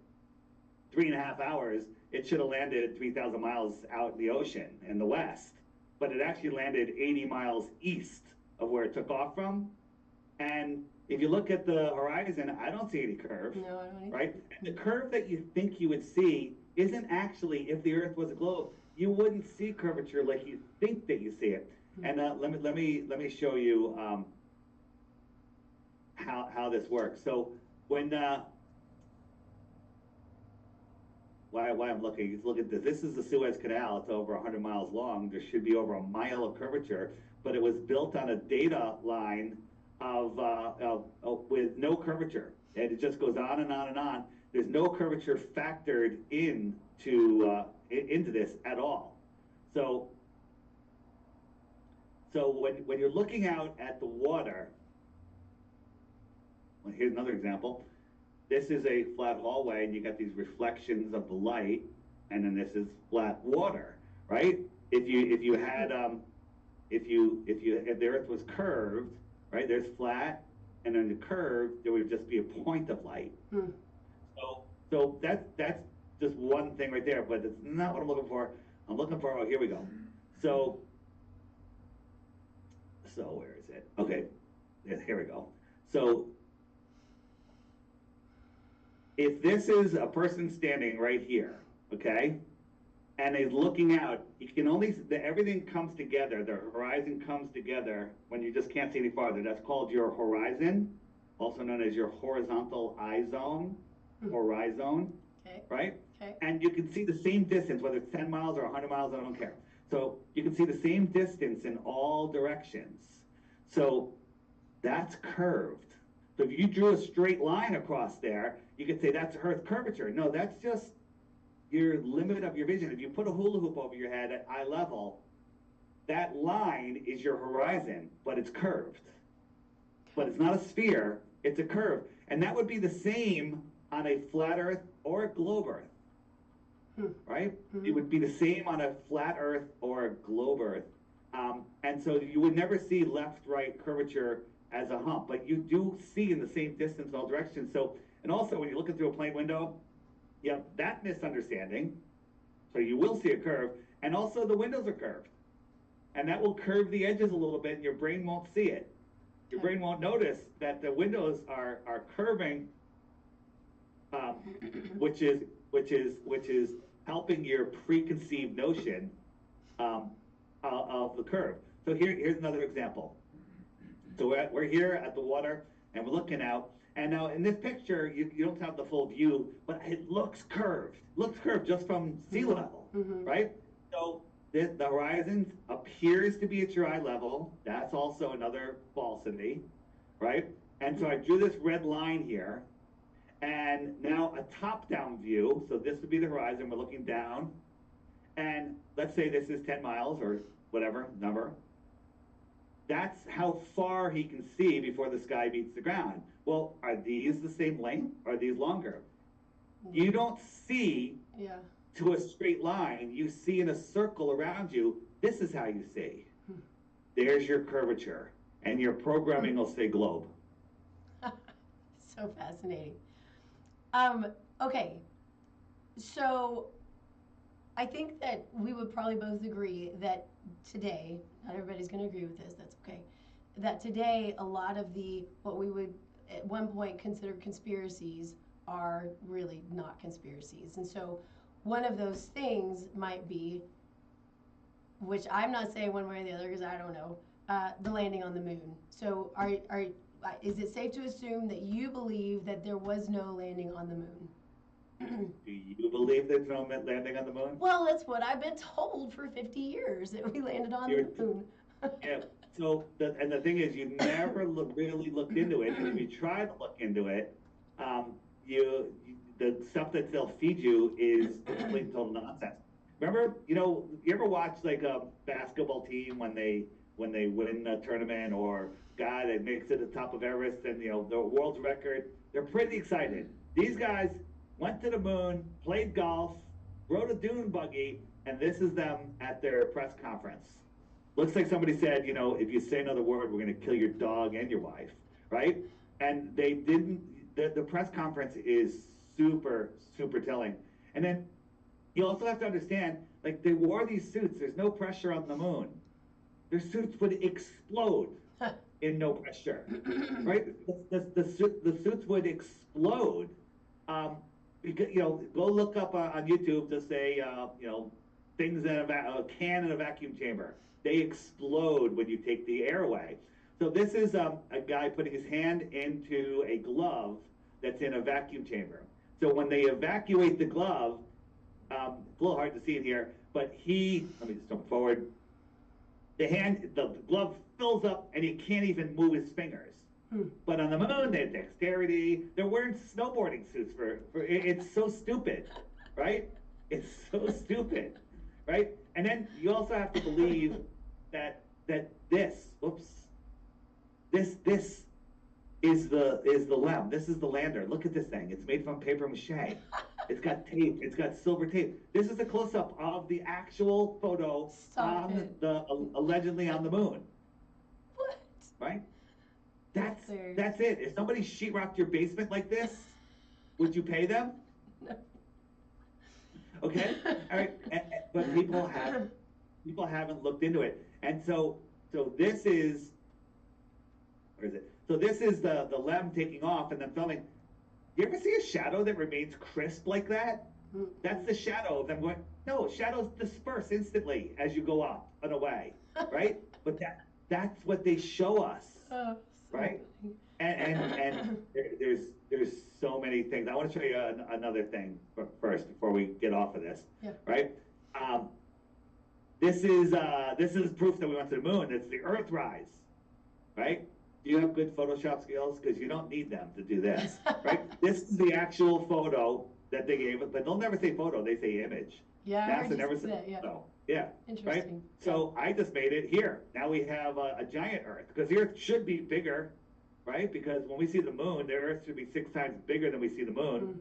[SPEAKER 2] 3.5 hours, it should have landed 3,000 miles out in the ocean in the west. But it actually landed 80 miles east of where it took off from. And if you look at the horizon, I don't see any curve.
[SPEAKER 1] No, I don't either.
[SPEAKER 2] Right? And the curve that you think you would see isn't actually, if the Earth was a globe, you wouldn't see curvature like you think that you see it. And let me show you how this works. So when why I'm looking, look at this. This is the Suez Canal. It's over 100 miles long. There should be over a mile of curvature, but it was built on a data line of with no curvature, and it just goes on and on and on. There's no curvature factored into this at all. So when you're looking out at the water, well, here's another example. This is a flat hallway, and you got these reflections of the light, and then this is flat water, right? If the Earth was curved, right? There's flat, and on the curve, there would just be a point of light. So that's just one thing right there, but it's not what I'm looking for. I'm looking for, oh, here we go. So where is it? Okay, here we go. So if this is a person standing right here, okay, and is looking out, you can only, everything comes together, the horizon comes together when you just can't see any farther. That's called your horizon, also known as your horizontal eye zone, horizon, right?
[SPEAKER 1] Okay.
[SPEAKER 2] And you can see the same distance, whether it's 10 miles or 100 miles, I don't care. So you can see the same distance in all directions. So that's curved. So if you drew a straight line across there, you could say that's Earth curvature. No, that's just your limit of your vision. If you put a hula hoop over your head at eye level, that line is your horizon, but it's curved. But it's not a sphere, it's a curve. And that would be the same on a flat Earth or a globe Earth, right? It would be the same on a flat Earth or a globe Earth. And so you would never see left-right curvature as a hump, but you do see in the same distance in all directions. So, and also when you're looking through a plane window, you have that misunderstanding. So you will see a curve, and also the windows are curved. And that will curve the edges a little bit, and your brain won't see it. Your brain won't notice that the windows are curving, which is helping your preconceived notion of the curve. So here's another example. So we're here at the water, and we're looking out. And now in this picture, you don't have the full view, but it looks curved. Looks curved just from sea level, right? So the horizon appears to be at your eye level. That's also another falsity, right? And so I drew this red line here. And now a top-down view, so this would be the horizon, we're looking down. And let's say this is 10 miles or whatever number. That's how far he can see before the sky meets the ground. Well, are these the same length? Are these longer? You don't see to a straight line. You see in a circle around you. This is how you see. There's your curvature. And your programming will say globe.
[SPEAKER 1] So fascinating. Okay, so I think that we would probably both agree that today, not everybody's going to agree with this, that's okay, that today a lot of what we would at one point consider conspiracies are really not conspiracies. And so one of those things might be, which I'm not saying one way or the other because I don't know, the landing on the moon. So is it safe to assume that you believe that there was no landing on the moon?
[SPEAKER 2] Do you believe there's no landing on the moon?
[SPEAKER 1] Well, that's what I've been told for 50 years, that we landed on the moon.
[SPEAKER 2] Yeah. So, the thing is, you never really looked into it. And if you try to look into it, the stuff that they'll feed you is complete total nonsense. Remember, you ever watch like a basketball team when they win a tournament, or guy that makes it to the top of Everest and the world's record? They're pretty excited. These guys went to the moon, played golf, rode a dune buggy, and this is them at their press conference. Looks like somebody said, if you say another word, we're going to kill your dog and your wife, right? And they didn't. The press conference is super, super telling. And then you also have to understand, like, they wore these suits. There's no pressure on the moon. Their suits would explode in no pressure, right? The suits would explode. Because, go look up on YouTube to say, things in a can in a vacuum chamber. They explode when you take the air away. So this is a guy putting his hand into a glove that's in a vacuum chamber. So when they evacuate the glove, it's a little hard to see it here, but let me just jump forward. The glove fills up and he can't even move his fingers. But on the moon, they have dexterity. They're wearing snowboarding suits for it's so stupid, right? It's so stupid, right? And then you also have to believe that this is the LEM. This is the lander. Look at this thing. It's made from paper mache. It's got tape. It's got silver tape. This is a close-up of the actual photo allegedly on the moon.
[SPEAKER 1] What?
[SPEAKER 2] Right? That's
[SPEAKER 1] hilarious.
[SPEAKER 2] That's it. If somebody sheetrocked your basement like this, would you pay them?
[SPEAKER 1] No.
[SPEAKER 2] Okay. All right. But people haven't looked into it, and so this is, where is it? So this is the LEM taking off and then filming. You ever see a shadow that remains crisp like that? That's the shadow of them going. No, shadows disperse instantly as you go up and away, right? But that's what they show us,
[SPEAKER 1] Oh, so
[SPEAKER 2] right?
[SPEAKER 1] funny.
[SPEAKER 2] And there's so many things. I want to show you another thing first before we get off of this,
[SPEAKER 1] Yeah.
[SPEAKER 2] right? This is proof that we went to the moon. It's the Earthrise, right? Do you have good Photoshop skills? Because you don't need them to do this, right? This is the actual photo that they gave us, but they'll never say photo, they say image.
[SPEAKER 1] Yeah, I heard
[SPEAKER 2] NASA
[SPEAKER 1] you
[SPEAKER 2] never
[SPEAKER 1] say
[SPEAKER 2] said
[SPEAKER 1] that, yeah.
[SPEAKER 2] photo. Yeah,
[SPEAKER 1] Interesting.
[SPEAKER 2] right? So I just made it here. Now we have a giant Earth, because the Earth should be bigger, right? Because when we see the moon, the Earth should be 6 times bigger than we see the moon,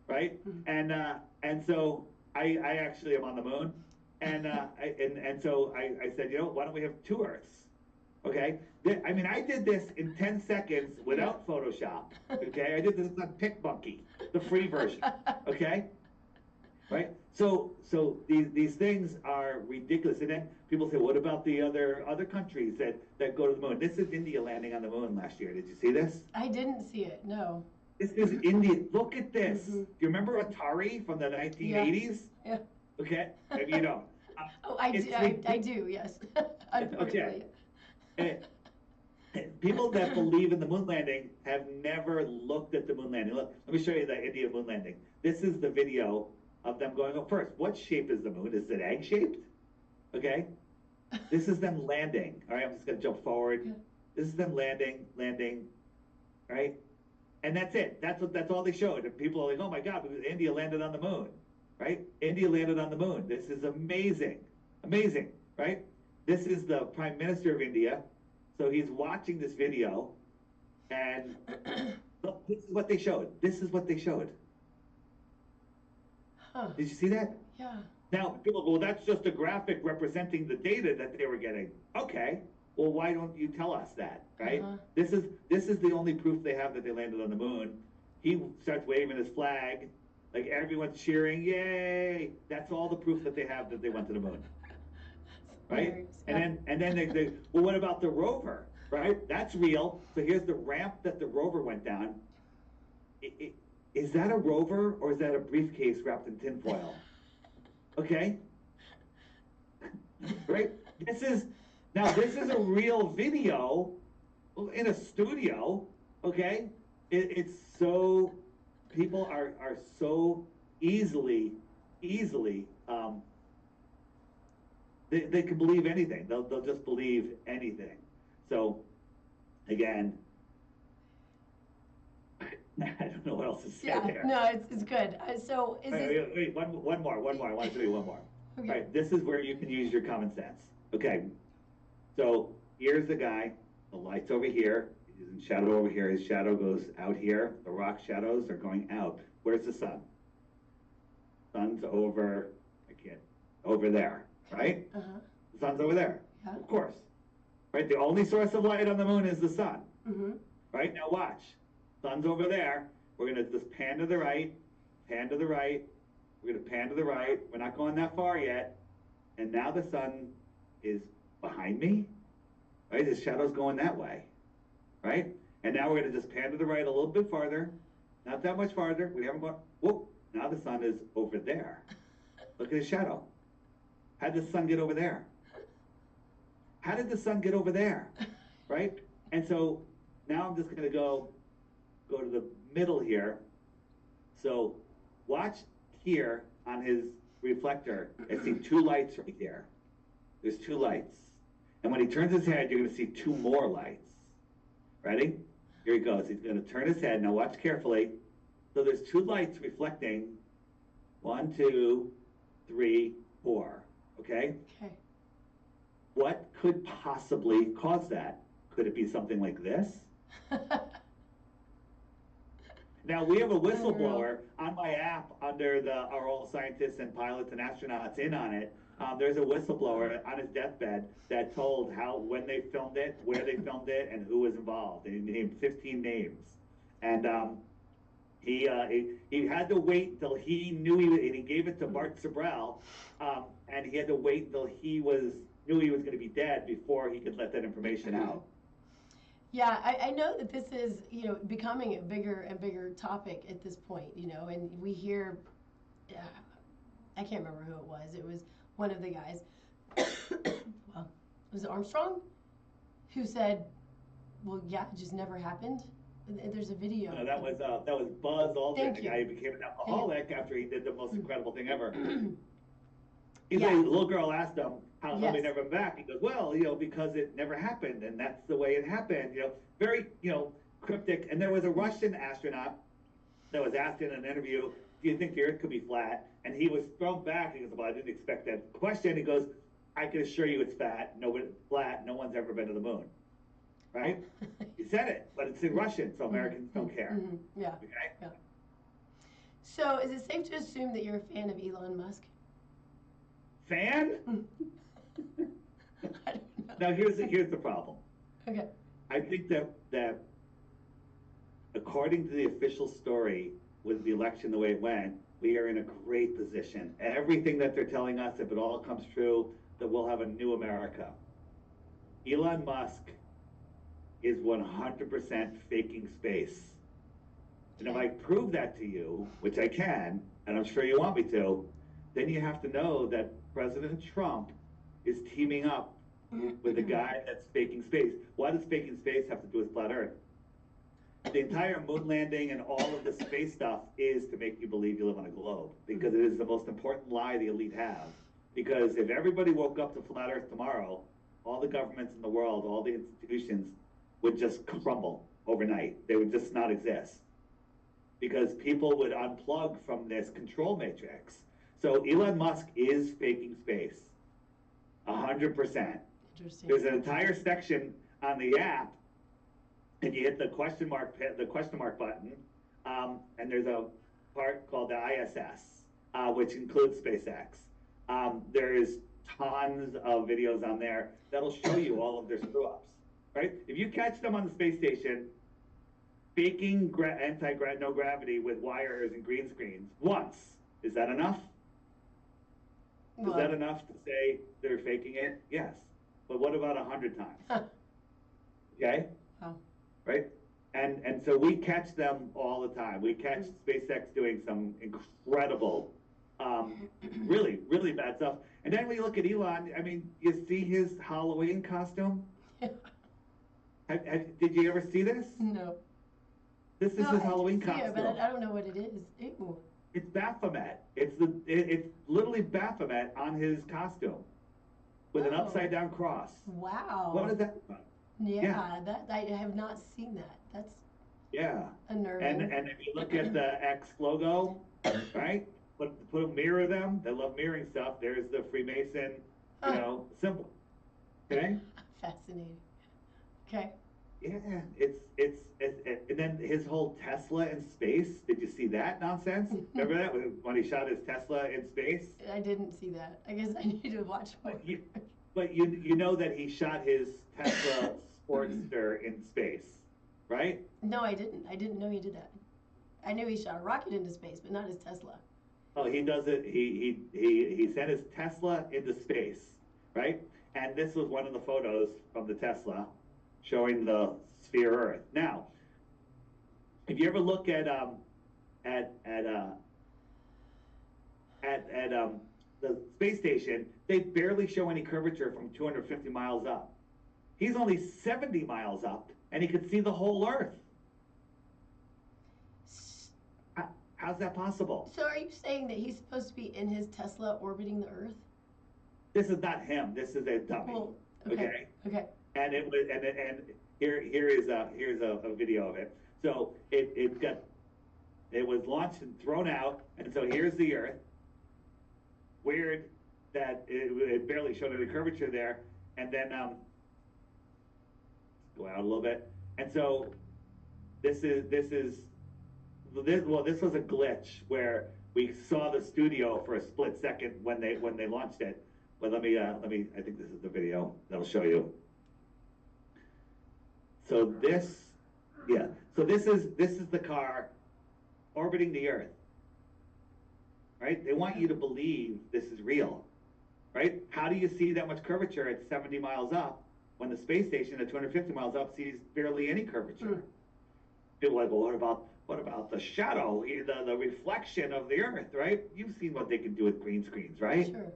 [SPEAKER 2] right? And so I actually am on the moon, and so I said, you know, why don't we have 2 Earths? Okay, I mean, I did this in 10 seconds without Photoshop. Okay, I did this on PicMonkey, the free version. Okay, right? So these things are ridiculous. And then people say, what about the other countries that go to the moon? This is India landing on the moon last year. Did you see this?
[SPEAKER 1] I didn't see it. No.
[SPEAKER 2] This is India. Look at this. Do you remember Atari from the 1980s?
[SPEAKER 1] Yeah.
[SPEAKER 2] Okay, maybe you don't.
[SPEAKER 1] Oh, I do. Yes. Unfortunately.
[SPEAKER 2] Okay. People that believe in the moon landing have never looked at the moon landing. Look, let me show you the India moon landing. This is the video of them going up first. What shape is the moon? Is it egg shaped? Okay. This is them landing. All right, I'm just gonna jump forward.
[SPEAKER 1] Yeah.
[SPEAKER 2] This is them landing, right? And that's it. That's all they showed. And people are like, oh my God, because India landed on the moon, right? India landed on the moon. This is amazing, amazing, right? This is the Prime Minister of India. So he's watching this video, and look, this is what they showed. This is what they showed.
[SPEAKER 1] Huh.
[SPEAKER 2] Did you see that?
[SPEAKER 1] Yeah.
[SPEAKER 2] Now, people go, well, that's just a graphic representing the data that they were getting. Okay, well, why don't you tell us that, right? This is the only proof they have that they landed on the moon. He starts waving his flag, like everyone's cheering, yay! That's all the proof that they have that they went to the moon. Right?
[SPEAKER 1] Yeah.
[SPEAKER 2] And then they well, what about the rover? Right? That's real. So here's the ramp that the rover went down. Is that a rover or is that a briefcase wrapped in tinfoil? Okay? Right? This is a real video in a studio. Okay? It's so, people are so easily they can believe anything. They'll just believe anything. So, again, I don't know what else to say there.
[SPEAKER 1] No, it's good. So is this...
[SPEAKER 2] Wait, one more. I want to show you one more.
[SPEAKER 1] Okay.
[SPEAKER 2] Right, this is where you can use your common sense. Okay, so here's the guy. The light's over here. He's in shadow over here. His shadow goes out here. The rock shadows are going out. Where's the sun? Sun's over there. Right?
[SPEAKER 1] Uh-huh.
[SPEAKER 2] The sun's over there.
[SPEAKER 1] Yeah.
[SPEAKER 2] Of course. Right? The only source of light on the moon is the sun.
[SPEAKER 1] Mm-hmm.
[SPEAKER 2] Right? Now watch. Sun's over there. We're going to just pan to the right, pan to the right. We're going to pan to the right. We're not going that far yet. And now the sun is behind me. Right? His shadow's going that way. Right? And now we're going to just pan to the right a little bit farther. Not that much farther. We haven't gone. Whoop. Now the sun is over there. Look at his shadow. How did the sun get over there? How did the sun get over there? Right? And so now I'm just going to go to the middle here. So watch here on his reflector. I see 2 lights right there. There's 2 lights. And when he turns his head, you're going to see 2 more lights. Ready? Here he goes. He's going to turn his head. Now watch carefully. So there's 2 lights reflecting. 1, 2, 3, 4. Okay?
[SPEAKER 1] Okay.
[SPEAKER 2] What could possibly cause that? Could it be something like this? Now, we have a whistleblower on my app under our All Scientists and Pilots and Astronauts in on it, There's a whistleblower on his deathbed that told when they filmed it, where they filmed it, and who was involved. And he named 15 names. And he had to wait until he knew and he gave it to Bart Sibrel, and he had to wait until knew he was going to be dead before he could let that information out.
[SPEAKER 1] Yeah, I know that this is, becoming a bigger and bigger topic at this point, and we hear, I can't remember who it was. It was one of the guys, well, was it Armstrong, who said, well, yeah, it just never happened. There's a video.
[SPEAKER 2] No, that was Buzz Aldrin, the guy who became an alcoholic after he did the most incredible thing ever. The little girl asked him how they never went back. He goes, well, because it never happened, and that's the way it happened. Very, cryptic. And there was a Russian astronaut that was asked in an interview, do you think the Earth could be flat? And he was thrown back. He goes, well, I didn't expect that question. He goes, I can assure you it's flat. No one's ever been to the moon. Right? He said it, but it's in Russian, so Americans don't care.
[SPEAKER 1] Yeah.
[SPEAKER 2] Okay?
[SPEAKER 1] Yeah. So is it safe to assume that you're a fan of Elon Musk?
[SPEAKER 2] Fan?
[SPEAKER 1] I don't know.
[SPEAKER 2] Now here's the problem.
[SPEAKER 1] Okay.
[SPEAKER 2] I think that according to the official story with the election the way it went, we are in a great position. Everything that they're telling us, if it all comes true, that we'll have a new America. Elon Musk is 100% faking space. And if I prove that to you, which I can, and I'm sure you want me to, then you have to know that President Trump is teaming up with a guy that's faking space. Why does faking space have to do with flat Earth? The entire moon landing and all of the space stuff is to make you believe you live on a globe, because it is the most important lie the elite have. Because if everybody woke up to flat Earth tomorrow, all the governments in the world, all the institutions would just crumble overnight. They would just not exist. Because people would unplug from this control matrix. So Elon Musk is faking space, 100%.
[SPEAKER 1] Interesting.
[SPEAKER 2] There's an entire section on the app, and you hit the question mark button, and there's a part called the ISS, which includes SpaceX. There is tons of videos on there that'll show you all of their screw-ups, right? If you catch them on the space station faking no gravity with wires and green screens once, is that enough? Is that enough to say they're faking it? Yes. But what about 100 times? Okay?
[SPEAKER 1] Wow.
[SPEAKER 2] Right? And so we catch them all the time. We catch SpaceX doing some incredible, really, really bad stuff. And then when you look at Elon, I mean, you see his Halloween costume? Did you ever see this?
[SPEAKER 1] No.
[SPEAKER 2] This is his Halloween costume.
[SPEAKER 1] Yeah, but I don't know what it is. Ew.
[SPEAKER 2] It's Baphomet. It's literally Baphomet on his costume with an upside down cross.
[SPEAKER 1] Wow.
[SPEAKER 2] What is that about?
[SPEAKER 1] Yeah, that I have not seen that. That's unnerving.
[SPEAKER 2] And if you look at the X logo, right? Put a mirror them. They love mirroring stuff. There's the Freemason, symbol. Okay.
[SPEAKER 1] Fascinating. Okay.
[SPEAKER 2] Yeah, it's and then his whole Tesla in space. Did you see that nonsense? Remember that when he shot his Tesla in space?
[SPEAKER 1] I didn't see that. I guess I need to watch more.
[SPEAKER 2] But you know that he shot his Tesla Sportster in space, right?
[SPEAKER 1] No, I didn't. I didn't know he did that. I knew he shot a rocket into space, but not his Tesla.
[SPEAKER 2] Oh, he does it. He sent his Tesla into space, right? And this was one of the photos from the Tesla showing the sphere Earth. Now, if you ever look at the space station, they barely show any curvature from 250 miles up. He's only 70 miles up, and he could see the whole Earth. How's that possible?
[SPEAKER 1] So are you saying that he's supposed to be in his Tesla orbiting the Earth?
[SPEAKER 2] This is not him. This is a dummy.
[SPEAKER 1] Well, okay.
[SPEAKER 2] And it was, and here's a video of it. So it was launched and thrown out, and so here's the Earth. Weird that it barely showed any curvature there, and then go out a little bit, and so this was a glitch where we saw the studio for a split second when they launched it, but let me, I think this is the video that'll show you. So this, yeah, so this is the car orbiting the Earth, right? They want you to believe this is real, right? How do you see that much curvature at 70 miles up when the space station at 250 miles up sees barely any curvature? People are like, well, what about the shadow, the reflection of the Earth, right? You've seen what they can do with green screens, right?
[SPEAKER 1] Sure.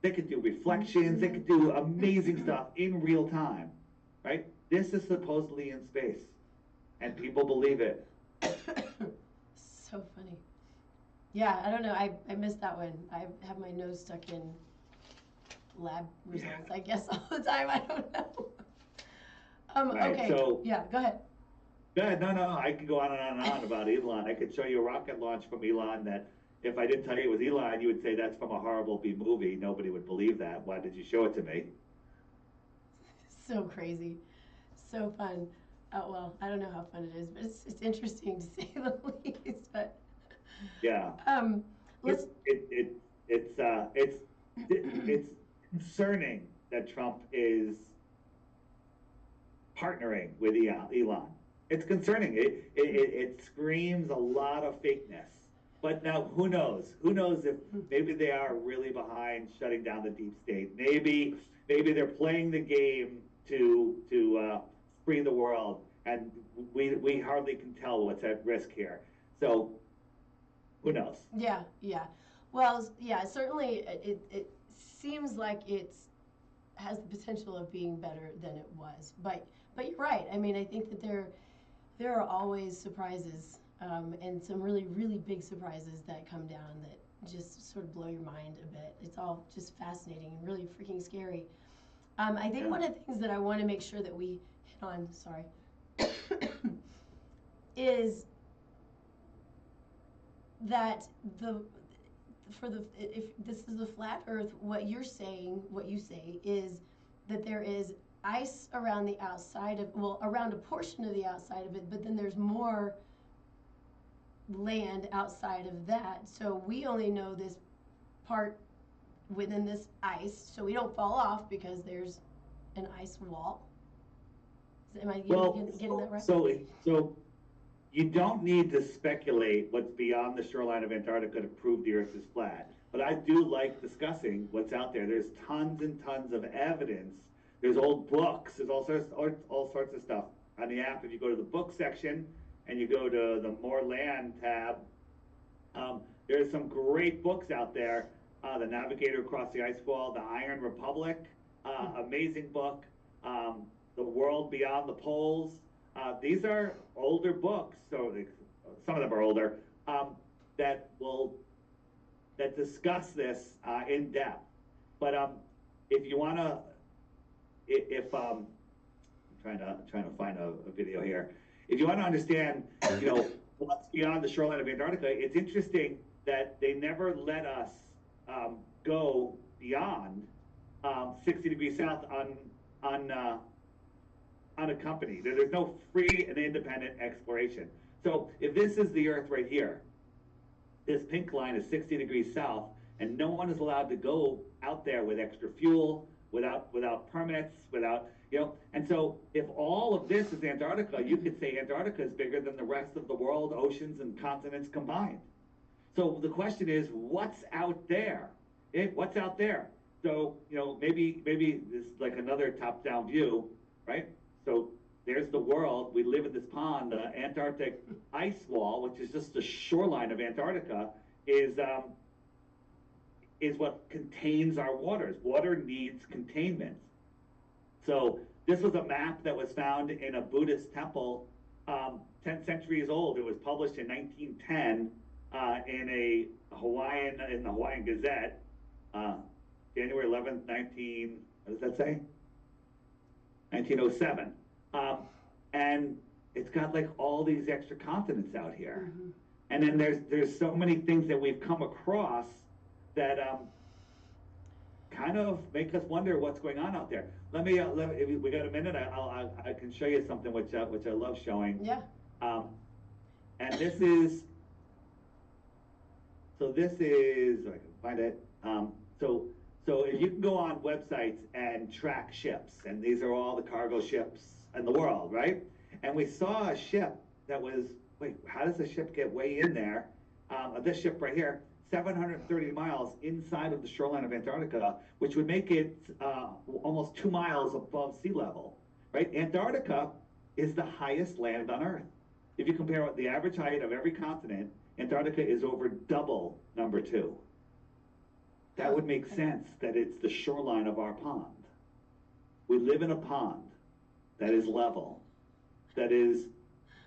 [SPEAKER 2] They could do reflections, they could do amazing stuff in real time, right? This is supposedly in space, and people believe it.
[SPEAKER 1] So funny. Yeah, I don't know. I missed that one. I have my nose stuck in lab results, I guess, all the time. I don't know.
[SPEAKER 2] Right,
[SPEAKER 1] okay.
[SPEAKER 2] So,
[SPEAKER 1] yeah, go ahead.
[SPEAKER 2] Good. No. I could go on and on and on about Elon. I could show you a rocket launch from Elon that if I didn't tell you it was Elon, you would say that's from a horrible B movie. Nobody would believe that. Why did you show it to me?
[SPEAKER 1] So crazy. So fun. Well, I don't know how fun it is, but it's interesting to say the least. But
[SPEAKER 2] yeah.
[SPEAKER 1] Let's.
[SPEAKER 2] It's concerning that Trump is partnering with Elon. It's concerning. It screams a lot of fakeness. But now, who knows? Who knows if maybe they are really behind shutting down the deep state? Maybe they're playing the game to free the world, and we hardly can tell what's at risk here. So, who knows?
[SPEAKER 1] Yeah. Well, yeah. Certainly, it seems like it has the potential of being better than it was. But you're right. I mean, I think that there are always surprises, and some really, really big surprises that come down that just sort of blow your mind a bit. It's all just fascinating and really freaking scary. I think one of the things that I want to make sure that we hit on, is that if this is the flat Earth, what you say is that there is ice around the outside around a portion of the outside of it, but then there's more land outside of that. So we only know this part within this ice, so we don't fall off because there's an ice wall. Am I getting that right?
[SPEAKER 2] So you don't need to speculate what's beyond the shoreline of Antarctica to prove the Earth is flat. But I do like discussing what's out there. There's tons and tons of evidence. There's old books. There's all sorts of stuff on the app. If you go to the book section and you go to the More Land tab, there's some great books out there. The Navigator Across the Ice Wall, The Iron Republic, amazing book. The World Beyond the Poles. These are older books, so some of them are older, that discuss this in depth. But if you want to, I'm trying to find a video here. If you want to understand, what's beyond the shoreline of Antarctica, it's interesting that they never let us go beyond 60 degrees south unaccompanied. There's no free and independent exploration. So if this is the Earth right here, this pink line is 60 degrees south, and no one is allowed to go out there with extra fuel, without permits, and so if all of this is Antarctica, you could say Antarctica is bigger than the rest of the world, oceans and continents combined. So the question is, what's out there? What's out there? So, maybe this is like another top-down view, right? So there's the world. We live in this pond. The Antarctic ice wall, which is just the shoreline of Antarctica, is what contains our waters. Water needs containment. So this was a map that was found in a Buddhist temple, 10 centuries old. It was published in 1910 in the Hawaiian Gazette, January 11th, what does that say? 1907. And it's got like all these extra continents out here. Mm-hmm. And then there's so many things that we've come across that kind of make us wonder what's going on out there. If we got a minute, I can show you something which I love showing.
[SPEAKER 1] Yeah.
[SPEAKER 2] And this is, I can find it. So So if you can go on websites and track ships, and these are all the cargo ships in the world, right? And we saw a ship that was, wait, how does a ship get way in there? This ship right here, 730 miles inside of the shoreline of Antarctica, which would make it almost 2 miles above sea level, right? Antarctica is the highest land on Earth. If you compare the average height of every continent, Antarctica is over double number 2. That would make sense that it's the shoreline of our pond. We live in a pond that is level, that is,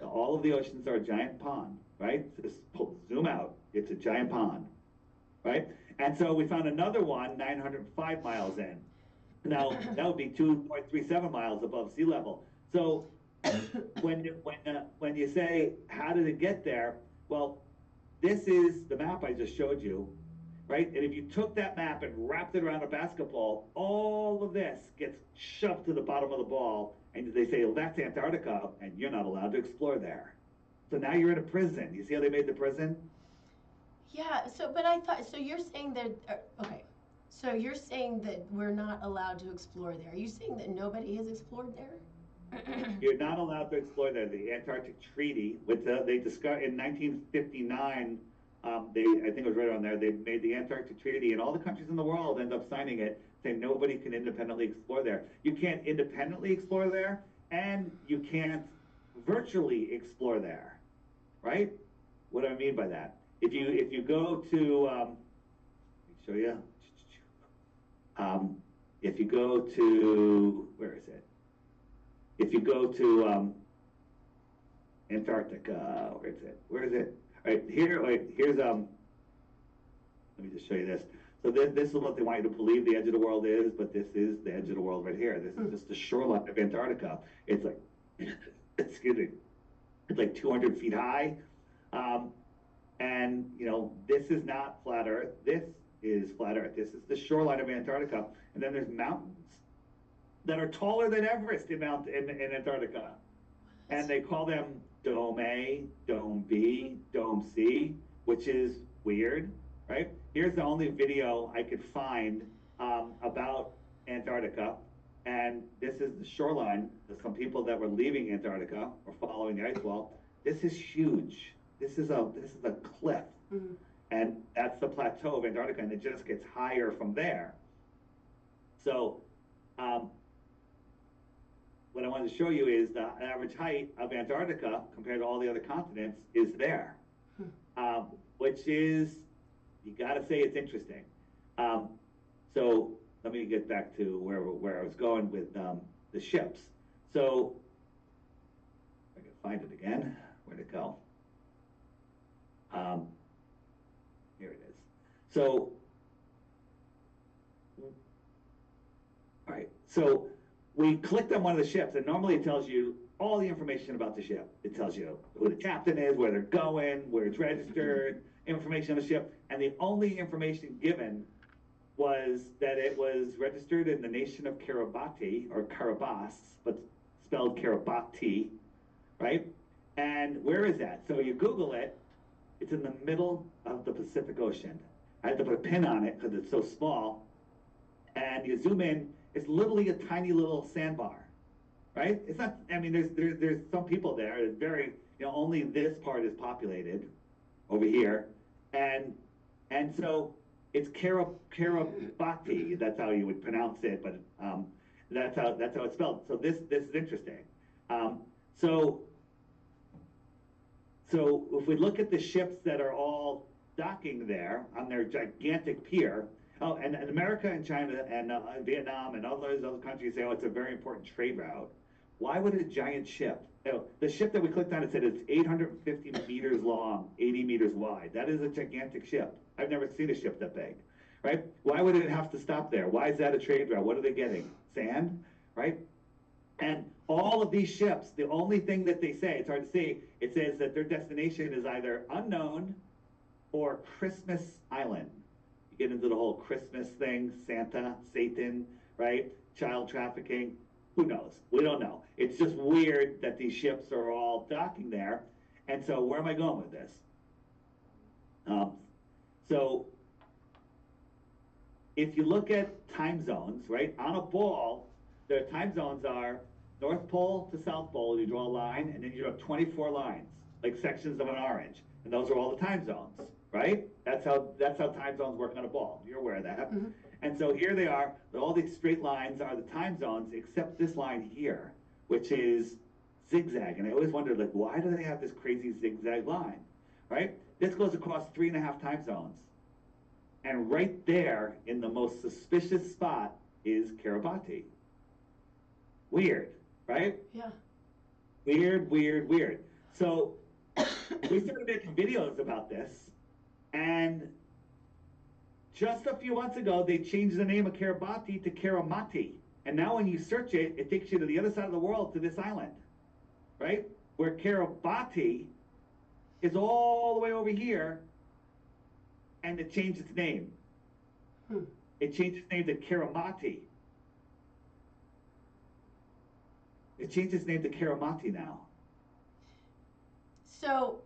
[SPEAKER 2] all of the oceans are a giant pond, right? Just zoom out, it's a giant pond, right? And so we found another one 905 miles in. Now, that would be 2.37 miles above sea level. So when you say, how did it get there? Well, this is the map I just showed you, right? And if you took that map and wrapped it around a basketball, all of this gets shoved to the bottom of the ball, and they say, well, that's Antarctica, and you're not allowed to explore there. So now you're in a prison. You see how they made the prison?
[SPEAKER 1] Yeah, so, but I thought, so you're saying that, okay, so you're saying that we're not allowed to explore there. Are you saying that nobody has explored there?
[SPEAKER 2] You're not allowed to explore there. The Antarctic Treaty, which they discovered in 1959, I think it was right around there, they made the Antarctic Treaty, and all the countries in the world end up signing it, saying nobody can independently explore there. You can't independently explore there, and you can't virtually explore there, right? What do I mean by that? If you go to, let me show you. If you go to, where is it? If you go to Antarctica, where is it? Where is it? All right, here's let me just show you this. So this is what they want you to believe the edge of the world is, but this is the edge of the world right here. This is just the shoreline of Antarctica. It's like, excuse me, it's like 200 feet high. And, you know, this is not flat Earth. This is flat Earth. This is the shoreline of Antarctica. And then there's mountains that are taller than Everest in Antarctica. And they call them Dome A, Dome B, Dome C, which is weird, right? Here's the only video I could find about Antarctica. And this is the shoreline. There's some people that were leaving Antarctica or following the ice wall. This is huge. This is a cliff. Mm-hmm. And that's the plateau of Antarctica, and it just gets higher from there. So what I wanted to show you is the average height of Antarctica compared to all the other continents is there, which is, you got to say it's interesting. So let me get back to where I was going with the ships. So I can find it again. Where'd it go? Here it is. So, all right. So we clicked on one of the ships, and normally it tells you all the information about the ship. It tells you who the captain is, where they're going, where it's registered, information on the ship, and the only information given was that it was registered in the nation of Kiribati, or Kiribati, but spelled Kiribati, right? And where is that? So you Google it, it's in the middle of the Pacific Ocean. I had to put a pin on it because it's so small. And you zoom in, it's literally a tiny little sandbar, right? It's not, I mean, there's some people there, it's very, you know, only this part is populated over here. And so it's Kiribati, that's how you would pronounce it, but that's how it's spelled. So this is interesting. So if we look at the ships that are all docking there on their gigantic pier, oh, and America and China and Vietnam and all those other countries say, oh, it's a very important trade route. Why would a giant ship, you know, the ship that we clicked on, it said it's 850 meters long, 80 meters wide. That is a gigantic ship. I've never seen a ship that big, right? Why would it have to stop there? Why is that a trade route? What are they getting? Sand, right? And all of these ships, the only thing that they say, it's hard to see, it says that their destination is either unknown or Christmas Island. You get into the whole Christmas thing, Santa, Satan, right? Child trafficking, who knows? We don't know. It's just weird that these ships are all docking there. And so where am I going with this? So if you look at time zones, right, on a ball, the time zones are North Pole to South Pole, you draw a line, and then you draw 24 lines, like sections of an orange. And those are all the time zones, right? That's how time zones work on a ball. You're aware of that. Mm-hmm. And so here they are, all these straight lines are the time zones, except this line here, which is zigzag. And I always wondered, like, why do they have this crazy zigzag line, right? This goes across 3.5 time zones. And right there, in the most suspicious spot, is Kiribati. Weird, right?
[SPEAKER 1] Yeah.
[SPEAKER 2] Weird, weird, weird. So we started making videos about this, and just a few months ago, they changed the name of Kiribati to Kirimati. And now when you search it, it takes you to the other side of the world, to this island, right? Where Kiribati is all the way over here, and it changed its name. It changed its name to Kirimati. It changed its name to Kirimati now.
[SPEAKER 1] So,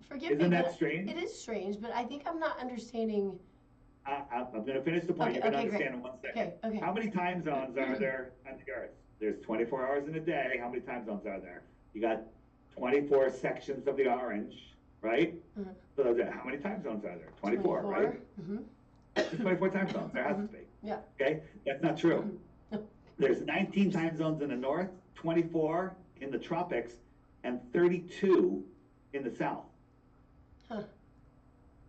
[SPEAKER 1] forgive me.
[SPEAKER 2] Isn't that strange?
[SPEAKER 1] It is strange, but I think I'm not understanding.
[SPEAKER 2] I'm going to finish the point. You're going to understand in 1 second.
[SPEAKER 1] Okay.
[SPEAKER 2] How many time zones are there on the Earth? There's 24 hours in a day. How many time zones are there? You got 24 sections of the orange, right? Mm-hmm. So how many time zones are there? 24, right? Mm-hmm. There's 24 time zones. There has to be.
[SPEAKER 1] Yeah.
[SPEAKER 2] Okay? That's not true. There's 19 time zones in the north, 24 in the tropics, and 32 in the south. Huh.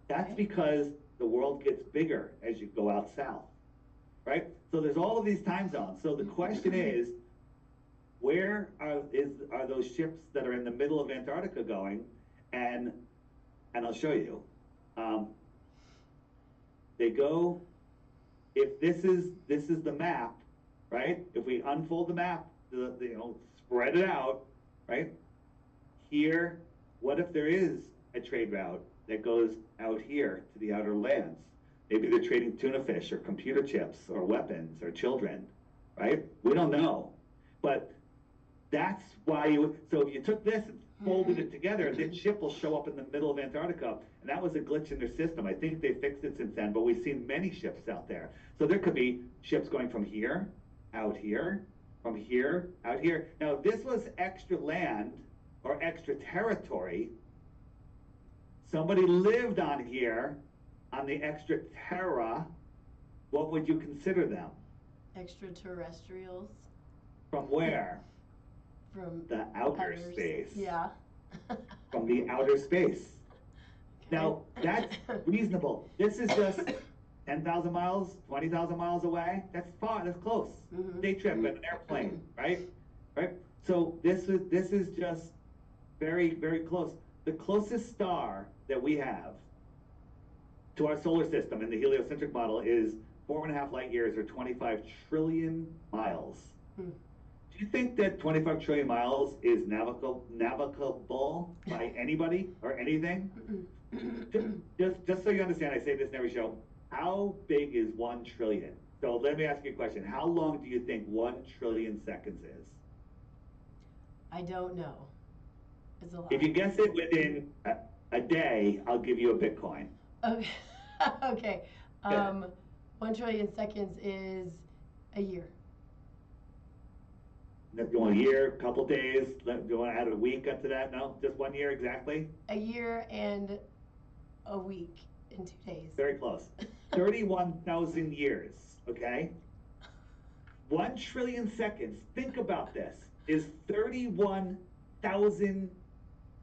[SPEAKER 2] That's because the world gets bigger as you go out south, right? So there's all of these time zones. So the question is, where are those ships that are in the middle of Antarctica going? And I'll show you. They go. If this is the map, right? If we unfold the map, spread it out, right? Here, what if there is a trade route that goes out here to the outer lands? Maybe they're trading tuna fish or computer chips or weapons or children, right? We don't know. But that's why so if you took this and folded it together, this ship will show up in the middle of Antarctica. And that was a glitch in their system. I think they fixed it since then, but we've seen many ships out there. So there could be ships going from here, out here, from here, out here. Now, if this was extra land or extra territory, somebody lived on here, on the extra terra, what would you consider them?
[SPEAKER 1] Extraterrestrials.
[SPEAKER 2] From where?
[SPEAKER 1] From
[SPEAKER 2] the outer space.
[SPEAKER 1] Yeah.
[SPEAKER 2] From the outer space.
[SPEAKER 1] Okay.
[SPEAKER 2] Now, that's reasonable. This is just 10,000 miles, 20,000 miles away. That's far, that's close. Mm-hmm. Day trip in an airplane, right? Right? So this is just very, very close. The closest star that we have to our solar system in the heliocentric model is 4.5 light years, or 25 trillion miles. Do you think that 25 trillion miles is navigable by anybody or anything? Just so you understand, I say this in every show. How big is 1 trillion? So let me ask you a question. How long do you think 1 trillion seconds is?
[SPEAKER 1] I don't know. It's a lot.
[SPEAKER 2] If you guess it within a day, I'll give you a Bitcoin.
[SPEAKER 1] Okay. Okay. 1 trillion seconds is a year.
[SPEAKER 2] Do you want a year, a couple days? Do you want to add a week up to that? No? Just 1 year exactly?
[SPEAKER 1] A year and a week in 2 days.
[SPEAKER 2] Very close. 31,000 years, okay? 1 trillion seconds, think about this, is 31,000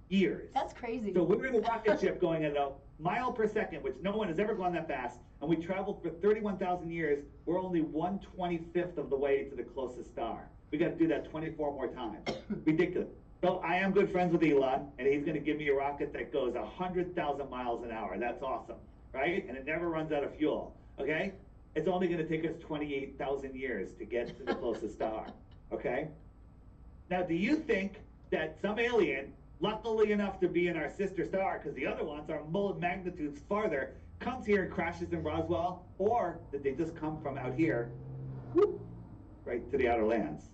[SPEAKER 2] years.
[SPEAKER 1] That's crazy.
[SPEAKER 2] So we're in a rocket ship going at a mile per second, which no one has ever gone that fast, and we traveled for 31,000 years. We're only 1/25th of the way to the closest star. We got to do that 24 more times. Ridiculous. So I am good friends with Elon, and he's going to give me a rocket that goes 100,000 miles an hour. That's awesome, right? And it never runs out of fuel, okay? It's only going to take us 28,000 years to get to the closest star, okay? Now, do you think that some alien, luckily enough to be in our sister star, because the other ones are magnitudes farther, comes here and crashes in Roswell, or did they just come from out here, whoop, right to the outer lands,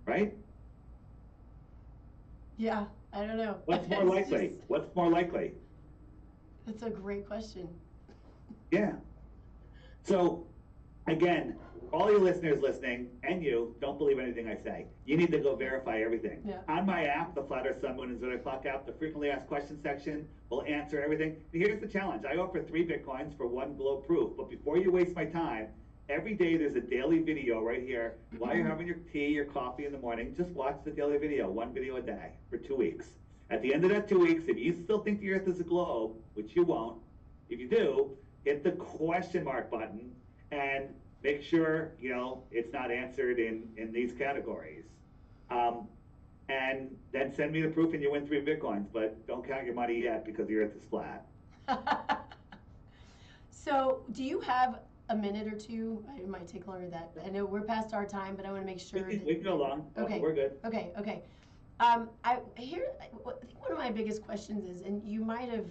[SPEAKER 2] right?
[SPEAKER 1] Yeah, I don't know.
[SPEAKER 2] What's more likely? What's more likely?
[SPEAKER 1] That's a great question.
[SPEAKER 2] Yeah. So again, all your listeners listening and you, don't believe anything I say. You need to go verify everything.
[SPEAKER 1] Yeah.
[SPEAKER 2] On my app, the Flat Earth Sun, Moon, and Zodiac Clock app, the frequently asked questions section will answer everything. And here's the challenge. I offer 3 Bitcoins for 1 globe proof. But before you waste my time, every day there's a daily video right here. While you're having your tea, your coffee in the morning, just watch the daily video, 1 video a day for 2 weeks. At the end of that 2 weeks, if you still think the Earth is a globe, which you won't, if you do, hit the question mark button and make sure, it's not answered in these categories. And then send me the proof and you win 3 Bitcoins, but don't count your money yet because the Earth is flat.
[SPEAKER 1] So do you have a minute or two? It might take longer than that. I know we're past our time, but I want to make sure.
[SPEAKER 2] We can go long.
[SPEAKER 1] Okay.
[SPEAKER 2] We're good.
[SPEAKER 1] Okay. I think one of my biggest questions is, and you might have,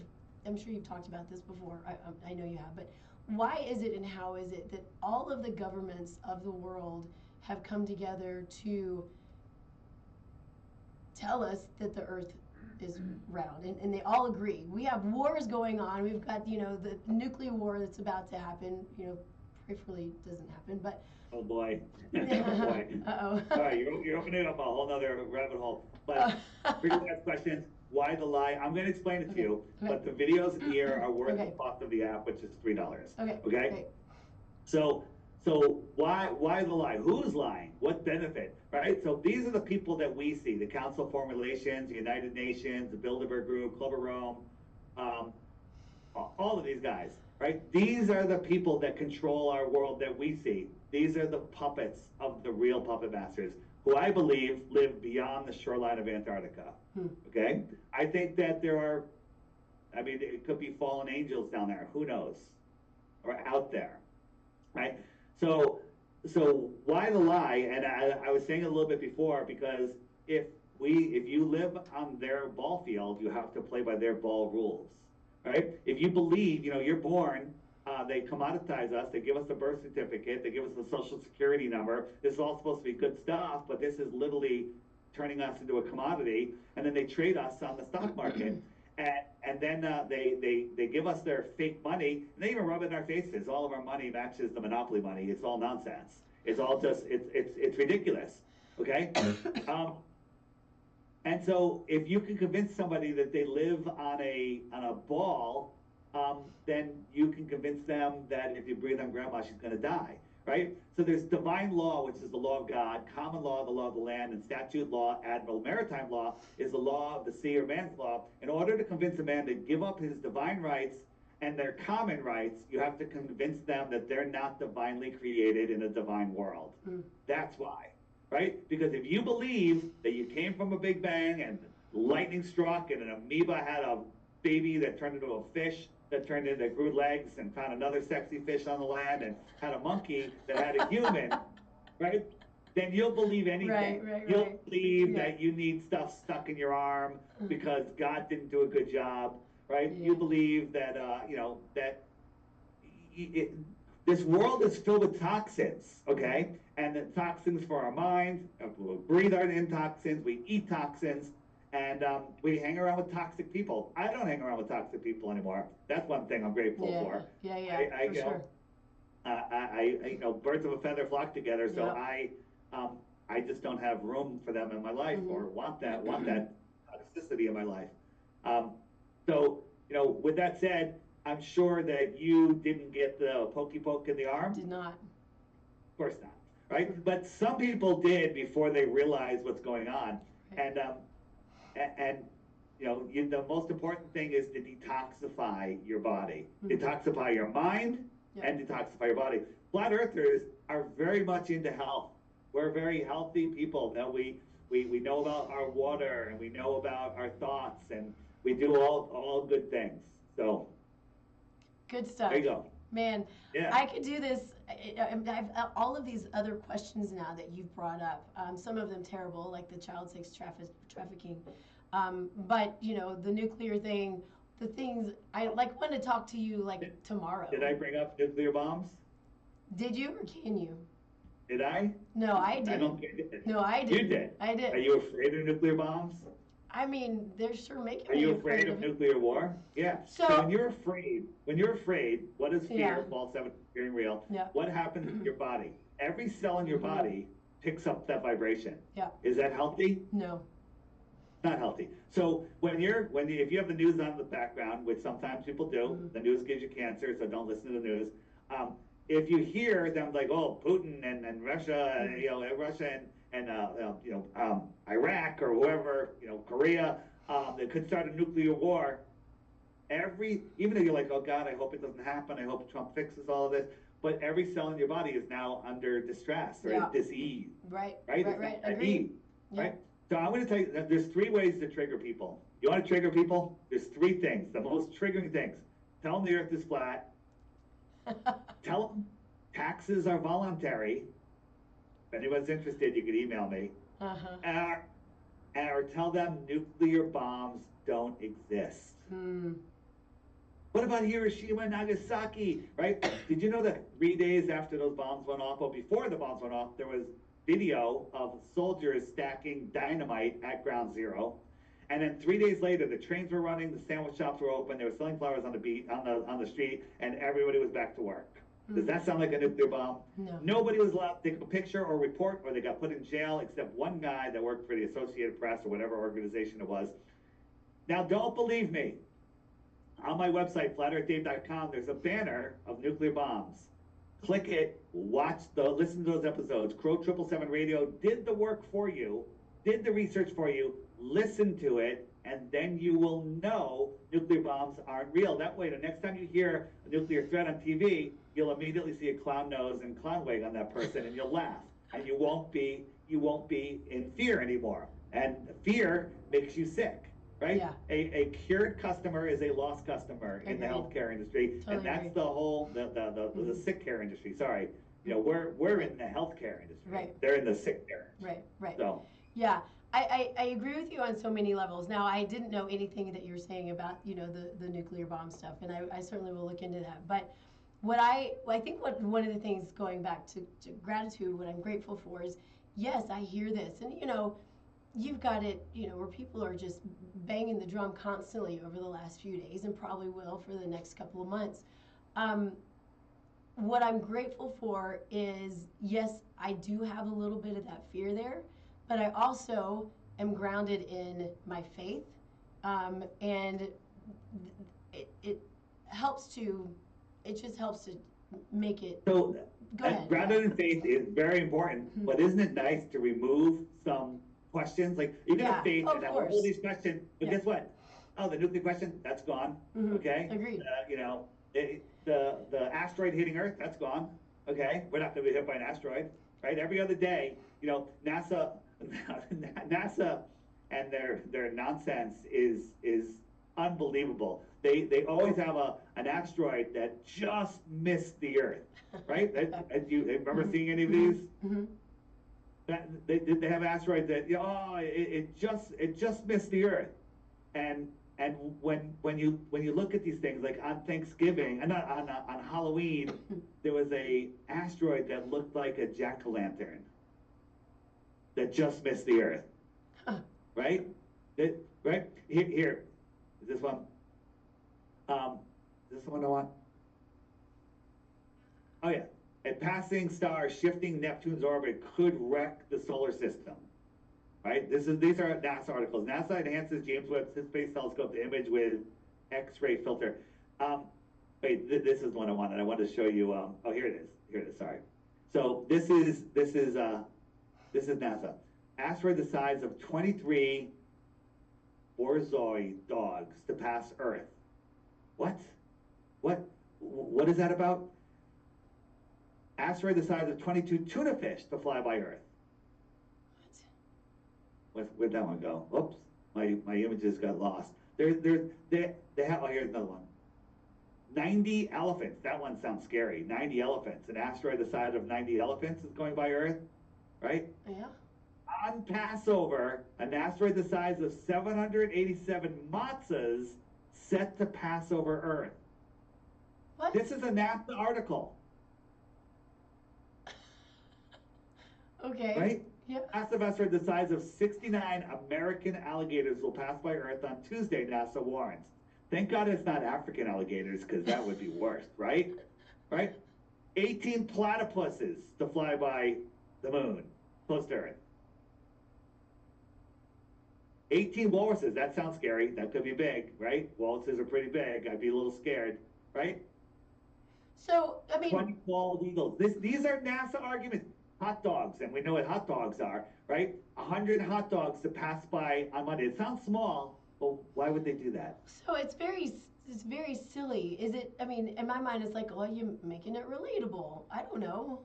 [SPEAKER 1] I'm sure you've talked about this before. I know you have, but why is it and how is it that all of the governments of the world have come together to tell us that the Earth is round, and they all agree? We have wars going on. We've got, the nuclear war that's about to happen. Prayerfully doesn't happen, but.
[SPEAKER 2] Oh boy. Oh boy.
[SPEAKER 1] Uh-oh.
[SPEAKER 2] All right, you're opening up a whole nother rabbit hole. But frequently asked questions, why the lie? I'm going to explain it to you, but the videos here are worth the cost of the app, which is $3. Okay? So why the lie? Who's lying? What benefit? Right? So these are the people that we see: the Council of Foreign Relations, the United Nations, the Bilderberg Group, Club of Rome, all of these guys. Right? These are the people that control our world that we see. These are the puppets of the real puppet masters, who I believe live beyond the shoreline of Antarctica. Okay? I think that it could be fallen angels down there. Who knows? Or out there. Right? So why the lie? And I was saying it a little bit before, because if you live on their ball field, you have to play by their ball rules. Right? If you believe, you're born, they commoditize us, they give us a birth certificate, they give us a social security number. This is all supposed to be good stuff, but this is literally turning us into a commodity, and then they trade us on the stock market. And then they give us their fake money, and they even rub it in our faces. All of our money matches the monopoly money. It's all nonsense. It's all just, it's ridiculous, okay? And so if you can convince somebody that they live on a ball, then you can convince them that if you breathe on grandma, she's going to die, right? So there's divine law, which is the law of God; common law, the law of the land; and statute law, admiral, maritime law, is the law of the sea or man's law. In order to convince a man to give up his divine rights and their common rights, you have to convince them that they're not divinely created in a divine world. That's why. Right? Because if you believe that you came from a big bang and lightning struck and an amoeba had a baby that turned into a fish that grew legs and found another sexy fish on the land and had a monkey that had a human, right? Then you'll believe anything. You'll believe that you need stuff stuck in your arm because God didn't do a good job, right? You believe that, this world is filled with toxins, okay? And the toxins for our minds, we breathe in toxins, we eat toxins, and we hang around with toxic people. I don't hang around with toxic people anymore. That's one thing I'm grateful for.
[SPEAKER 1] For sure.
[SPEAKER 2] Birds of a feather flock together, so I just don't have room for them in my life, or want that toxicity in my life. With that said, I'm sure that you didn't get the pokey poke in the arm.
[SPEAKER 1] Did not.
[SPEAKER 2] Of course not, right? But some people did before they realized what's going on. And the most important thing is to detoxify your body, detoxify your mind, and detoxify your body. Flat earthers are very much into health. We're very healthy people. That we know about our water, and we know about our thoughts, and we do all good things. So.
[SPEAKER 1] Good stuff.
[SPEAKER 2] There you go.
[SPEAKER 1] Man, I could do this. I've all of these other questions now that you've brought up. Some of them terrible, like the child sex trafficking. But the nuclear thing, the things I want to talk to you tomorrow.
[SPEAKER 2] Did I bring up nuclear bombs?
[SPEAKER 1] Did you or can you?
[SPEAKER 2] Did I?
[SPEAKER 1] No, I didn't.
[SPEAKER 2] I don't think I did.
[SPEAKER 1] No, I didn't.
[SPEAKER 2] You did.
[SPEAKER 1] I did.
[SPEAKER 2] Are you afraid of nuclear bombs?
[SPEAKER 1] I mean, they're sure making
[SPEAKER 2] Are
[SPEAKER 1] me
[SPEAKER 2] you afraid
[SPEAKER 1] of
[SPEAKER 2] of
[SPEAKER 1] it.
[SPEAKER 2] nuclear war? Yeah.
[SPEAKER 1] So
[SPEAKER 2] when you're afraid, what is fear?
[SPEAKER 1] Yeah.
[SPEAKER 2] Ball 7, fearing real.
[SPEAKER 1] Yeah.
[SPEAKER 2] What happens in your body? Every cell in your body picks up that vibration.
[SPEAKER 1] Yeah.
[SPEAKER 2] Is that healthy?
[SPEAKER 1] No.
[SPEAKER 2] Not healthy. So if you have the news on the background, which sometimes people do, the news gives you cancer, so don't listen to the news. If you hear them like, oh, Putin and Russia, Russia and Iraq or whoever, Korea, that could start a nuclear war. Even though you're like, oh God, I hope it doesn't happen. I hope Trump fixes all of this. But every cell in your body is now under distress or disease.
[SPEAKER 1] Right.
[SPEAKER 2] Right.
[SPEAKER 1] Agreed.
[SPEAKER 2] Right. So I'm going to tell you that there's 3 ways to trigger people. You want to trigger people? There's 3 things. The most triggering things. Tell them the earth is flat. Tell them taxes are voluntary. If anyone's interested, you can email me. Or tell them nuclear bombs don't exist. What about Hiroshima and Nagasaki, right? Did you know that 3 days after those bombs went off, or before the bombs went off, there was video of soldiers stacking dynamite at ground zero, and then 3 days later, the trains were running, the sandwich shops were open, they were selling flowers on the street, and everybody was back to work. Does that sound like a nuclear bomb?
[SPEAKER 1] No.
[SPEAKER 2] Nobody was allowed to take a picture or report, or they got put in jail, except one guy that worked for the Associated Press or whatever organization it was. Now, don't believe me. On my website, flatearthdave.com, there's a banner of nuclear bombs. Click it, listen to those episodes. Crow 777 Radio did the work for you, did the research for you, listen to it, and then you will know nuclear bombs aren't real. That way, the next time you hear a nuclear threat on TV, you'll immediately see a clown nose and clown wig on that person, and you'll laugh, and you won't be in fear anymore. And fear makes you sick. Right? Yeah. A cured customer is a lost customer in the healthcare industry, and that's the whole the sick care industry. Sorry, we're in the healthcare industry.
[SPEAKER 1] Right.
[SPEAKER 2] They're in the sick care industry.
[SPEAKER 1] Right.
[SPEAKER 2] So
[SPEAKER 1] yeah, I agree with you on so many levels. Now, I didn't know anything that you're saying about the nuclear bomb stuff, and I certainly will look into that. But one of the things, going back to gratitude, what I'm grateful for is, yes, I hear this, and you've got it, where people are just banging the drum constantly over the last few days, and probably will for the next couple of months. What I'm grateful for is, yes, I do have a little bit of that fear there, but I also am grounded in my faith, and it just helps to make it.
[SPEAKER 2] So,
[SPEAKER 1] go ahead.
[SPEAKER 2] Grounded in faith is very important, but isn't it nice to remove some questions? Like, you're going to faith and have all these questions, but guess what? Oh, the nuclear question, that's gone. Okay?
[SPEAKER 1] Agreed.
[SPEAKER 2] The asteroid hitting Earth, that's gone. Okay? We're not going to be hit by an asteroid, right? Every other day, NASA and their nonsense is unbelievable. They always have an asteroid that just missed the Earth, right? Do you remember seeing any of these? They have asteroids that it just missed the Earth, and when you look at these things, like on Thanksgiving and on Halloween, there was a asteroid that looked like a jack-o'-lantern that just missed the Earth, right? Right here is this one. Is this the one I want? Oh yeah. A passing star shifting Neptune's orbit could wreck the solar system. Right? These are NASA articles. NASA enhances James Webb Space Telescope to image with X-ray filter. Wait, this is the one I wanted. I wanted to show you. Oh, here it is. Here it is. Sorry. So this is NASA. Asteroid the size of 23 Borzoi dogs to pass Earth. What is that about? Asteroid the size of 22 tuna fish to fly by Earth. Where'd that one go? Oops, my images got lost. They have. Oh, here's another one. 90 elephants. That one sounds scary. 90 elephants. An asteroid the size of 90 elephants is going by Earth, right?
[SPEAKER 1] Yeah.
[SPEAKER 2] On Passover, an asteroid the size of 787 matzahs set to pass over Earth.
[SPEAKER 1] What?
[SPEAKER 2] This is a NASA article.
[SPEAKER 1] Okay.
[SPEAKER 2] Right?
[SPEAKER 1] Yeah.
[SPEAKER 2] Massive asteroid the size of 69 American alligators will pass by Earth on Tuesday, NASA warns. Thank God it's not African alligators, because that would be worse, right? Right? 18 platypuses to fly by the moon, close to Earth. 18 walruses, that sounds scary. That could be big, right? Walruses are pretty big. I'd be a little scared, right?
[SPEAKER 1] So, I mean,
[SPEAKER 2] 20 bald eagles. These are NASA arguments. Hot dogs, and we know what hot dogs are, right? 100 hot dogs to pass by on Monday. It sounds small, but why would they do that?
[SPEAKER 1] so it's very silly. Is it? I mean, in my mind, it's like, oh, you're making it relatable. I don't know.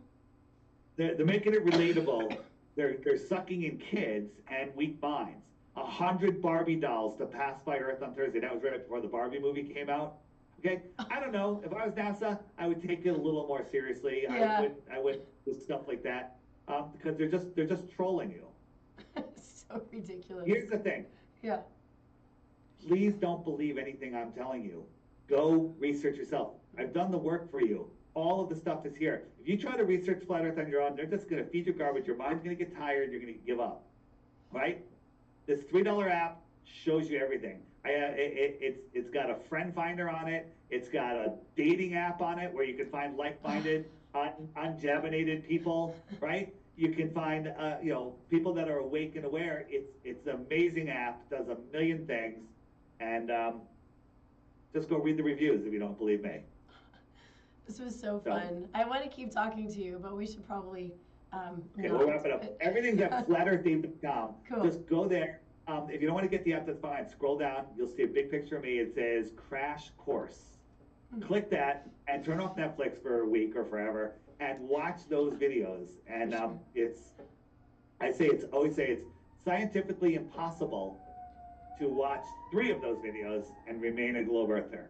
[SPEAKER 2] They're making it relatable. They're sucking in kids and weak minds. 100 Barbie dolls to pass by Earth on Thursday. That was right before the Barbie movie came out. Okay, I don't know. If I was NASA, I would take it a little more seriously.
[SPEAKER 1] Yeah.
[SPEAKER 2] I would do stuff like that because they're just trolling you.
[SPEAKER 1] So ridiculous.
[SPEAKER 2] Here's the thing.
[SPEAKER 1] Yeah.
[SPEAKER 2] Please don't believe anything I'm telling you. Go research yourself. I've done the work for you. All of the stuff is here. If you try to research flat Earth on your own, they're just going to feed you garbage. Your mind's going to get tired. You're going to give up. Right? This $3 app shows you everything. It's got a friend finder on it. It's got a dating app on it where you can find like-minded, unjabinated people, right? You can find people that are awake and aware. It's an amazing app. Does a million things, and just go read the reviews if you don't believe me.
[SPEAKER 1] This was so fun. I want to keep talking to you, but we should probably.
[SPEAKER 2] Okay, we'll wrap it up. Everything's at flatearthdave.com.
[SPEAKER 1] Cool.
[SPEAKER 2] Just go there. If you don't want to get the app, that's fine. Scroll down. You'll see a big picture of me. It says Crash Course. Click that and turn off Netflix for a week or forever and watch those videos. And I always say it's scientifically impossible to watch 3 of those videos and remain a globe earther.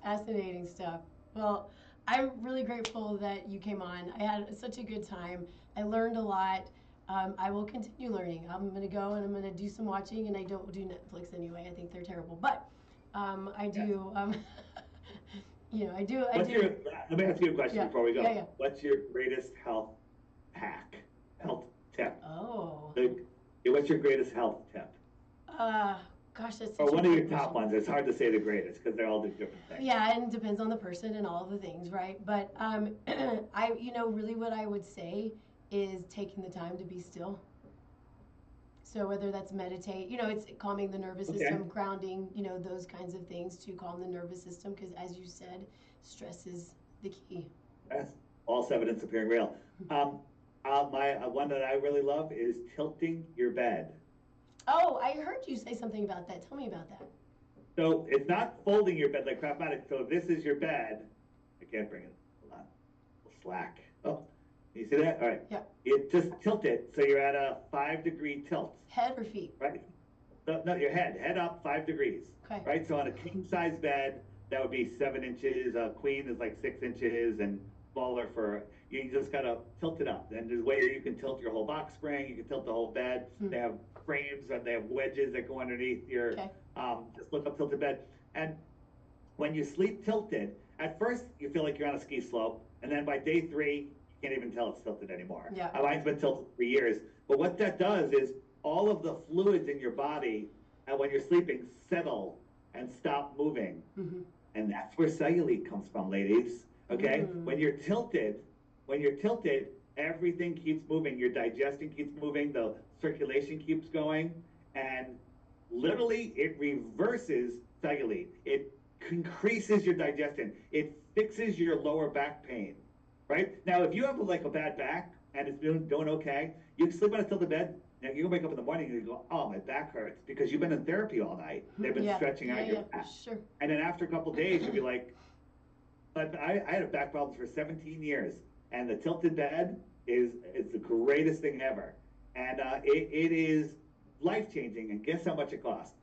[SPEAKER 1] Fascinating stuff. Well, I'm really grateful that you came on. I had such a good time. I learned a lot. I will continue learning. I'm going to go and I'm going to do some watching, and I don't do Netflix anyway. I think they're terrible. But I do, I do.
[SPEAKER 2] Let me ask you a question before we go.
[SPEAKER 1] Yeah.
[SPEAKER 2] What's your greatest health hack, health tip?
[SPEAKER 1] Oh.
[SPEAKER 2] What's your greatest health tip?
[SPEAKER 1] Gosh, that's
[SPEAKER 2] or one of your
[SPEAKER 1] question.
[SPEAKER 2] top ones. It's hard to say the greatest because they all do different things.
[SPEAKER 1] Yeah, and it depends on the person and all of the things, right? But really what I would say is taking the time to be still. So whether that's meditate, it's calming the nervous system, grounding, those kinds of things to calm the nervous system, because as you said, stress is the key.
[SPEAKER 2] Yes, false evidence appearing real. My one that I really love is tilting your bed.
[SPEAKER 1] Oh, I heard you say something about that. Tell me about that.
[SPEAKER 2] So it's not folding your bed like Craftmatic. So this is your bed. I can't bring it. Hold on. Slack. Oh, you see that? All right.
[SPEAKER 1] Yeah.
[SPEAKER 2] You just tilt it so you're at a 5-degree tilt.
[SPEAKER 1] Head or feet?
[SPEAKER 2] Right. No, your head. Head up 5 degrees.
[SPEAKER 1] Okay.
[SPEAKER 2] Right. So on a king size bed, that would be 7 inches. A queen is like 6 inches, and smaller for. You just gotta tilt it up. And there's a way you can tilt your whole box spring. You can tilt the whole bed. They have frames and they have wedges that go underneath your.
[SPEAKER 1] Okay.
[SPEAKER 2] Just look up tilted bed. And when you sleep tilted, at first you feel like you're on a ski slope, and then by day 3, you can't even tell it's tilted anymore.
[SPEAKER 1] Yeah.
[SPEAKER 2] Mine's been tilted for years. But what that does is all of the fluids in your body, and when you're sleeping, settle and stop moving. Mm-hmm. And that's where cellulite comes from, ladies. Okay? When you're tilted, everything keeps moving. Your digestion keeps moving, the circulation keeps going, and literally it reverses cellulite. It increases your digestion. It fixes your lower back pain, right? Now, if you have like a bad back and it's doing okay, you can sleep on a tilted bed. Now you can wake up in the morning and you go, oh, my back hurts, because you've been in therapy all night. They've been stretching out your back.
[SPEAKER 1] Sure.
[SPEAKER 2] And then after a couple of days, you'll be like, but I had a back problems for 17 years. And the tilted bed is the greatest thing ever. And it is life-changing. And guess how much it costs?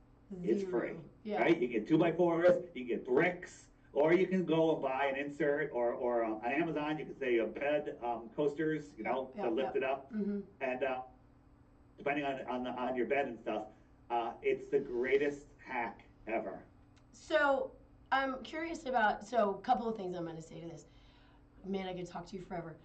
[SPEAKER 2] It's free. Yeah. Right? You get 2x4s, you get bricks, or you can go and buy an insert, or on Amazon, you can say a bed coasters, to lift it up. Mm-hmm. And depending on your bed and stuff, it's the greatest hack ever.
[SPEAKER 1] So I'm curious about, a couple of things I'm going to say to this. Man, I could talk to you forever.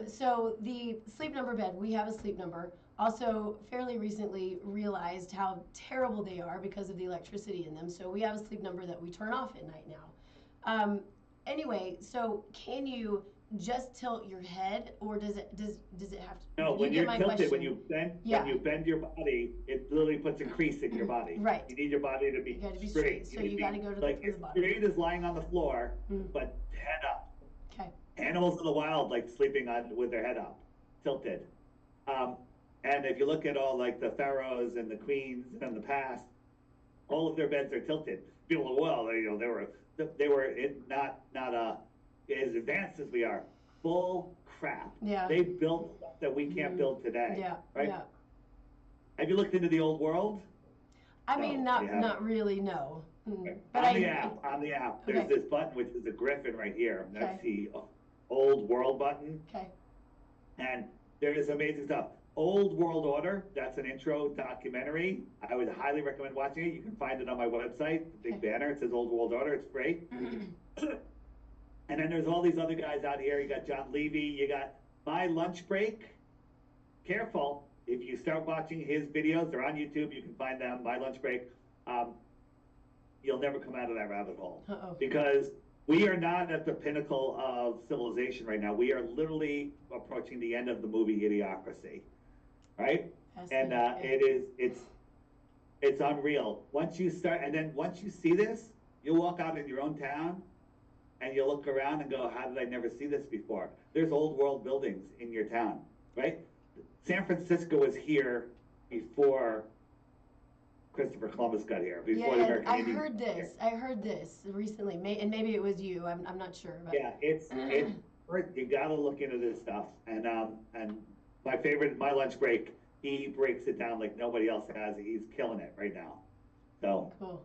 [SPEAKER 1] So the Sleep Number bed, we have a Sleep Number. Also, fairly recently realized how terrible they are because of the electricity in them. So we have a Sleep Number that we turn off at night now. Anyway, so can you just tilt your head, or does it have to?
[SPEAKER 2] No, when you're tilted, when you bend your body, it literally puts a crease in your body.
[SPEAKER 1] Right.
[SPEAKER 2] You need your body to be straight.
[SPEAKER 1] So you got to go to
[SPEAKER 2] like
[SPEAKER 1] the bottom.
[SPEAKER 2] Straight as lying on the floor, but head up.
[SPEAKER 1] Okay.
[SPEAKER 2] Animals in the wild like sleeping with their head up, tilted. And if you look at all like the pharaohs and the queens in the past, all of their beds are tilted. People, well, they were not as advanced as we are. Bull crap.
[SPEAKER 1] Yeah.
[SPEAKER 2] They built stuff that we can't build today.
[SPEAKER 1] Yeah.
[SPEAKER 2] Right.
[SPEAKER 1] Yeah.
[SPEAKER 2] Have you looked into the old world?
[SPEAKER 1] I mean, not really. No.
[SPEAKER 2] But on the app, there's this button which is a griffin right here. That's the old world button.
[SPEAKER 1] Okay.
[SPEAKER 2] And there is amazing stuff. Old World Order, that's an intro documentary. I would highly recommend watching it. You can find it on my website, the big banner. It says Old World Order. It's free. And then there's all these other guys out here. You got John Levy. You got My Lunch Break. Careful. If you start watching his videos, they're on YouTube. You can find them, My Lunch Break. You'll never come out of that rabbit hole. Because we are not at the pinnacle of civilization right now. We are literally approaching the end of the movie Idiocracy. Right? And it's unreal. Once you see this, you'll walk out in your own town and you'll look around and go, how did I never see this before? There's old world buildings in your town, right? San Francisco was here before Christopher Columbus got here, before the American Indians.
[SPEAKER 1] I heard this recently, and maybe it was you. I'm not sure. But.
[SPEAKER 2] Yeah, it's you gotta look into this stuff. And my favorite, My Lunch Break, he breaks it down like nobody else has. He's killing it right now. So
[SPEAKER 1] cool.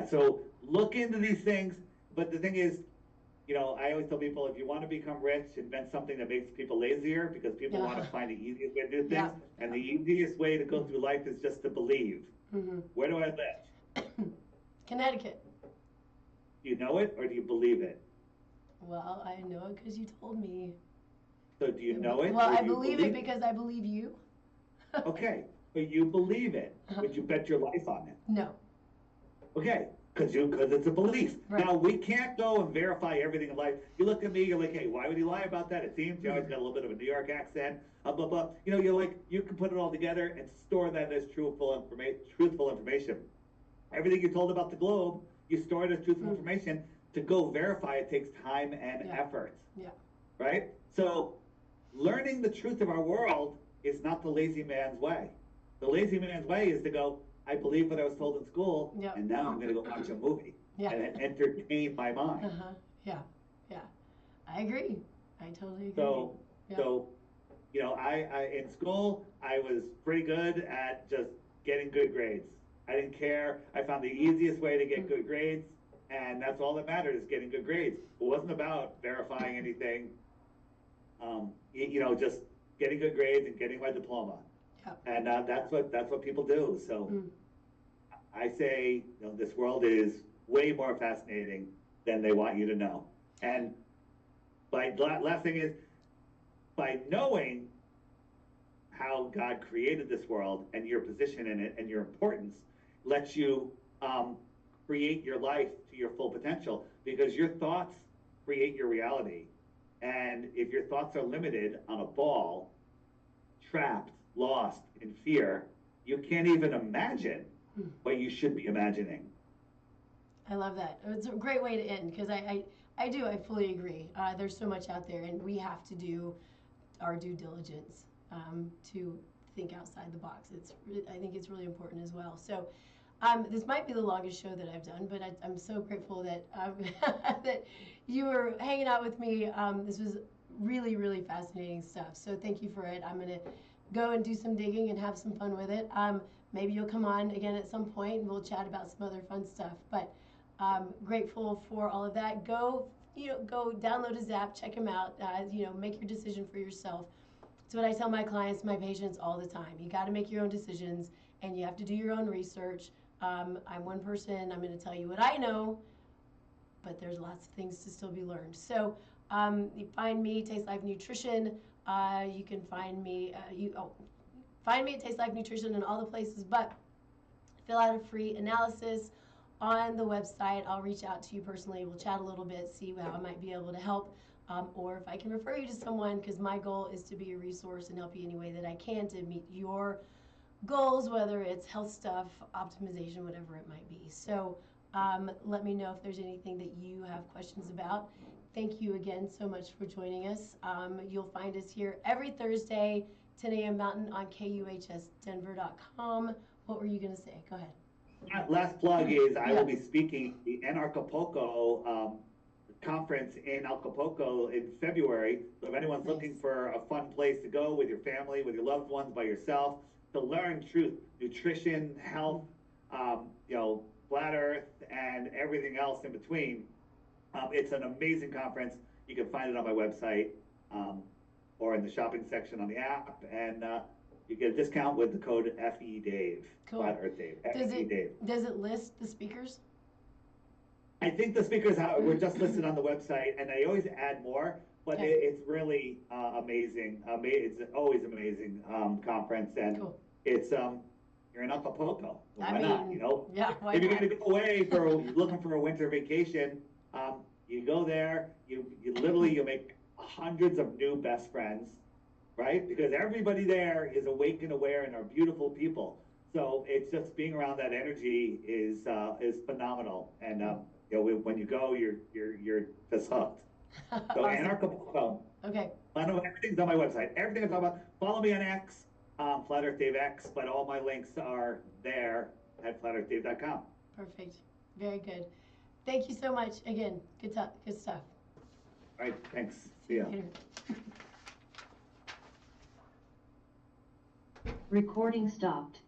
[SPEAKER 2] So look into these things. But the thing is, I always tell people, if you want to become rich, invent something that makes people lazier, because people want to find the easiest way to do things. Yeah. And the easiest way to go through life is just to believe. Where do I live?
[SPEAKER 1] Connecticut.
[SPEAKER 2] Do you know it or do you believe it?
[SPEAKER 1] Well, I know it because you told me.
[SPEAKER 2] So do you know it?
[SPEAKER 1] Well, I believe it because I believe you.
[SPEAKER 2] Okay, but you believe it. Would you bet your life on it?
[SPEAKER 1] No.
[SPEAKER 2] Okay. Because it's a belief. Right. Now, we can't go and verify everything in life. You look at me, you're like, hey, why would he lie about that? It seems, he's got a little bit of a New York accent, blah, blah, blah. You're like, you can put it all together and store that as truthful information. Everything you're told about the globe, you store it as truthful information. To go verify it takes time and effort. Yeah. Right? So, learning the truth of our world is not the lazy man's way. The lazy man's way is to go, I believe what I was told in school, and now I'm going to go watch a movie and entertain my mind.
[SPEAKER 1] Yeah. I agree. I totally agree.
[SPEAKER 2] So, I in school, I was pretty good at just getting good grades. I didn't care. I found the easiest way to get good grades, and that's all that mattered, is getting good grades. It wasn't about verifying anything. Just getting good grades and getting my diploma. And that's what people do. So I say, this world is way more fascinating than they want you to know. And last thing is, by knowing how God created this world and your position in it and your importance, lets you create your life to your full potential, because your thoughts create your reality. And if your thoughts are limited on a ball, trapped, lost in fear, you can't even imagine what you should be imagining.
[SPEAKER 1] I love that. It's a great way to end, because I fully agree. There's so much out there, and we have to do our due diligence to think outside the box. I think it's really important as well. So this might be the longest show that I've done, but I'm so grateful that that you were hanging out with me. This was really, really fascinating stuff. So thank you for it. I'm going to go and do some digging and have some fun with it. Maybe you'll come on again at some point and we'll chat about some other fun stuff. But grateful for all of that. Go download his app, check him out. Make your decision for yourself. It's what I tell my clients, my patients all the time. You got to make your own decisions, and you have to do your own research. I'm one person. I'm going to tell you what I know, but there's lots of things to still be learned. So You find me, Taste Life Nutrition. You can find me, find me at Taste Life Nutrition in all the places, but fill out a free analysis on the website. I'll reach out to you personally. We'll chat a little bit, see how I might be able to help, or if I can refer you to someone, because my goal is to be a resource and help you any way that I can to meet your goals, whether it's health stuff, optimization, whatever it might be. So let me know if there's anything that you have questions about. Thank you again so much for joining us. You'll find us here every Thursday, 10 a.m. Mountain on KUHSdenver.com. What were you going to say? Go ahead.
[SPEAKER 2] Last plug is I will be speaking at the Acapulco conference in Acapulco in February. So if anyone's looking for a fun place to go with your family, with your loved ones, by yourself, to learn truth, nutrition, health, flat earth, and everything else in between, it's an amazing conference. You can find it on my website or in the shopping section on the app, and you get a discount with the code FEDAVE.
[SPEAKER 1] Cool.
[SPEAKER 2] Flat Earth Dave.
[SPEAKER 1] Does it list the speakers?
[SPEAKER 2] I think the speakers were just listed on the website, and they always add more, but it's really amazing. It's always amazing conference, and cool. It's you're in Acapulco. Why not?
[SPEAKER 1] Yeah.
[SPEAKER 2] If you're going to go away for looking for a winter vacation, you go there. You'll make hundreds of new best friends, right? Because everybody there is awake and aware and are beautiful people. So it's just being around that energy is phenomenal. And when you go, you're just hooked. So
[SPEAKER 1] Awesome.
[SPEAKER 2] Acapulco.
[SPEAKER 1] Okay.
[SPEAKER 2] I know everything's on my website. Everything I'm talking about. Follow me on X, Flat Earth Dave X, but all my links are there at flatearthdave.com.
[SPEAKER 1] Perfect. Very good. Thank you so much. Again, good stuff.
[SPEAKER 2] All right. Thanks. See ya.
[SPEAKER 3] Recording stopped.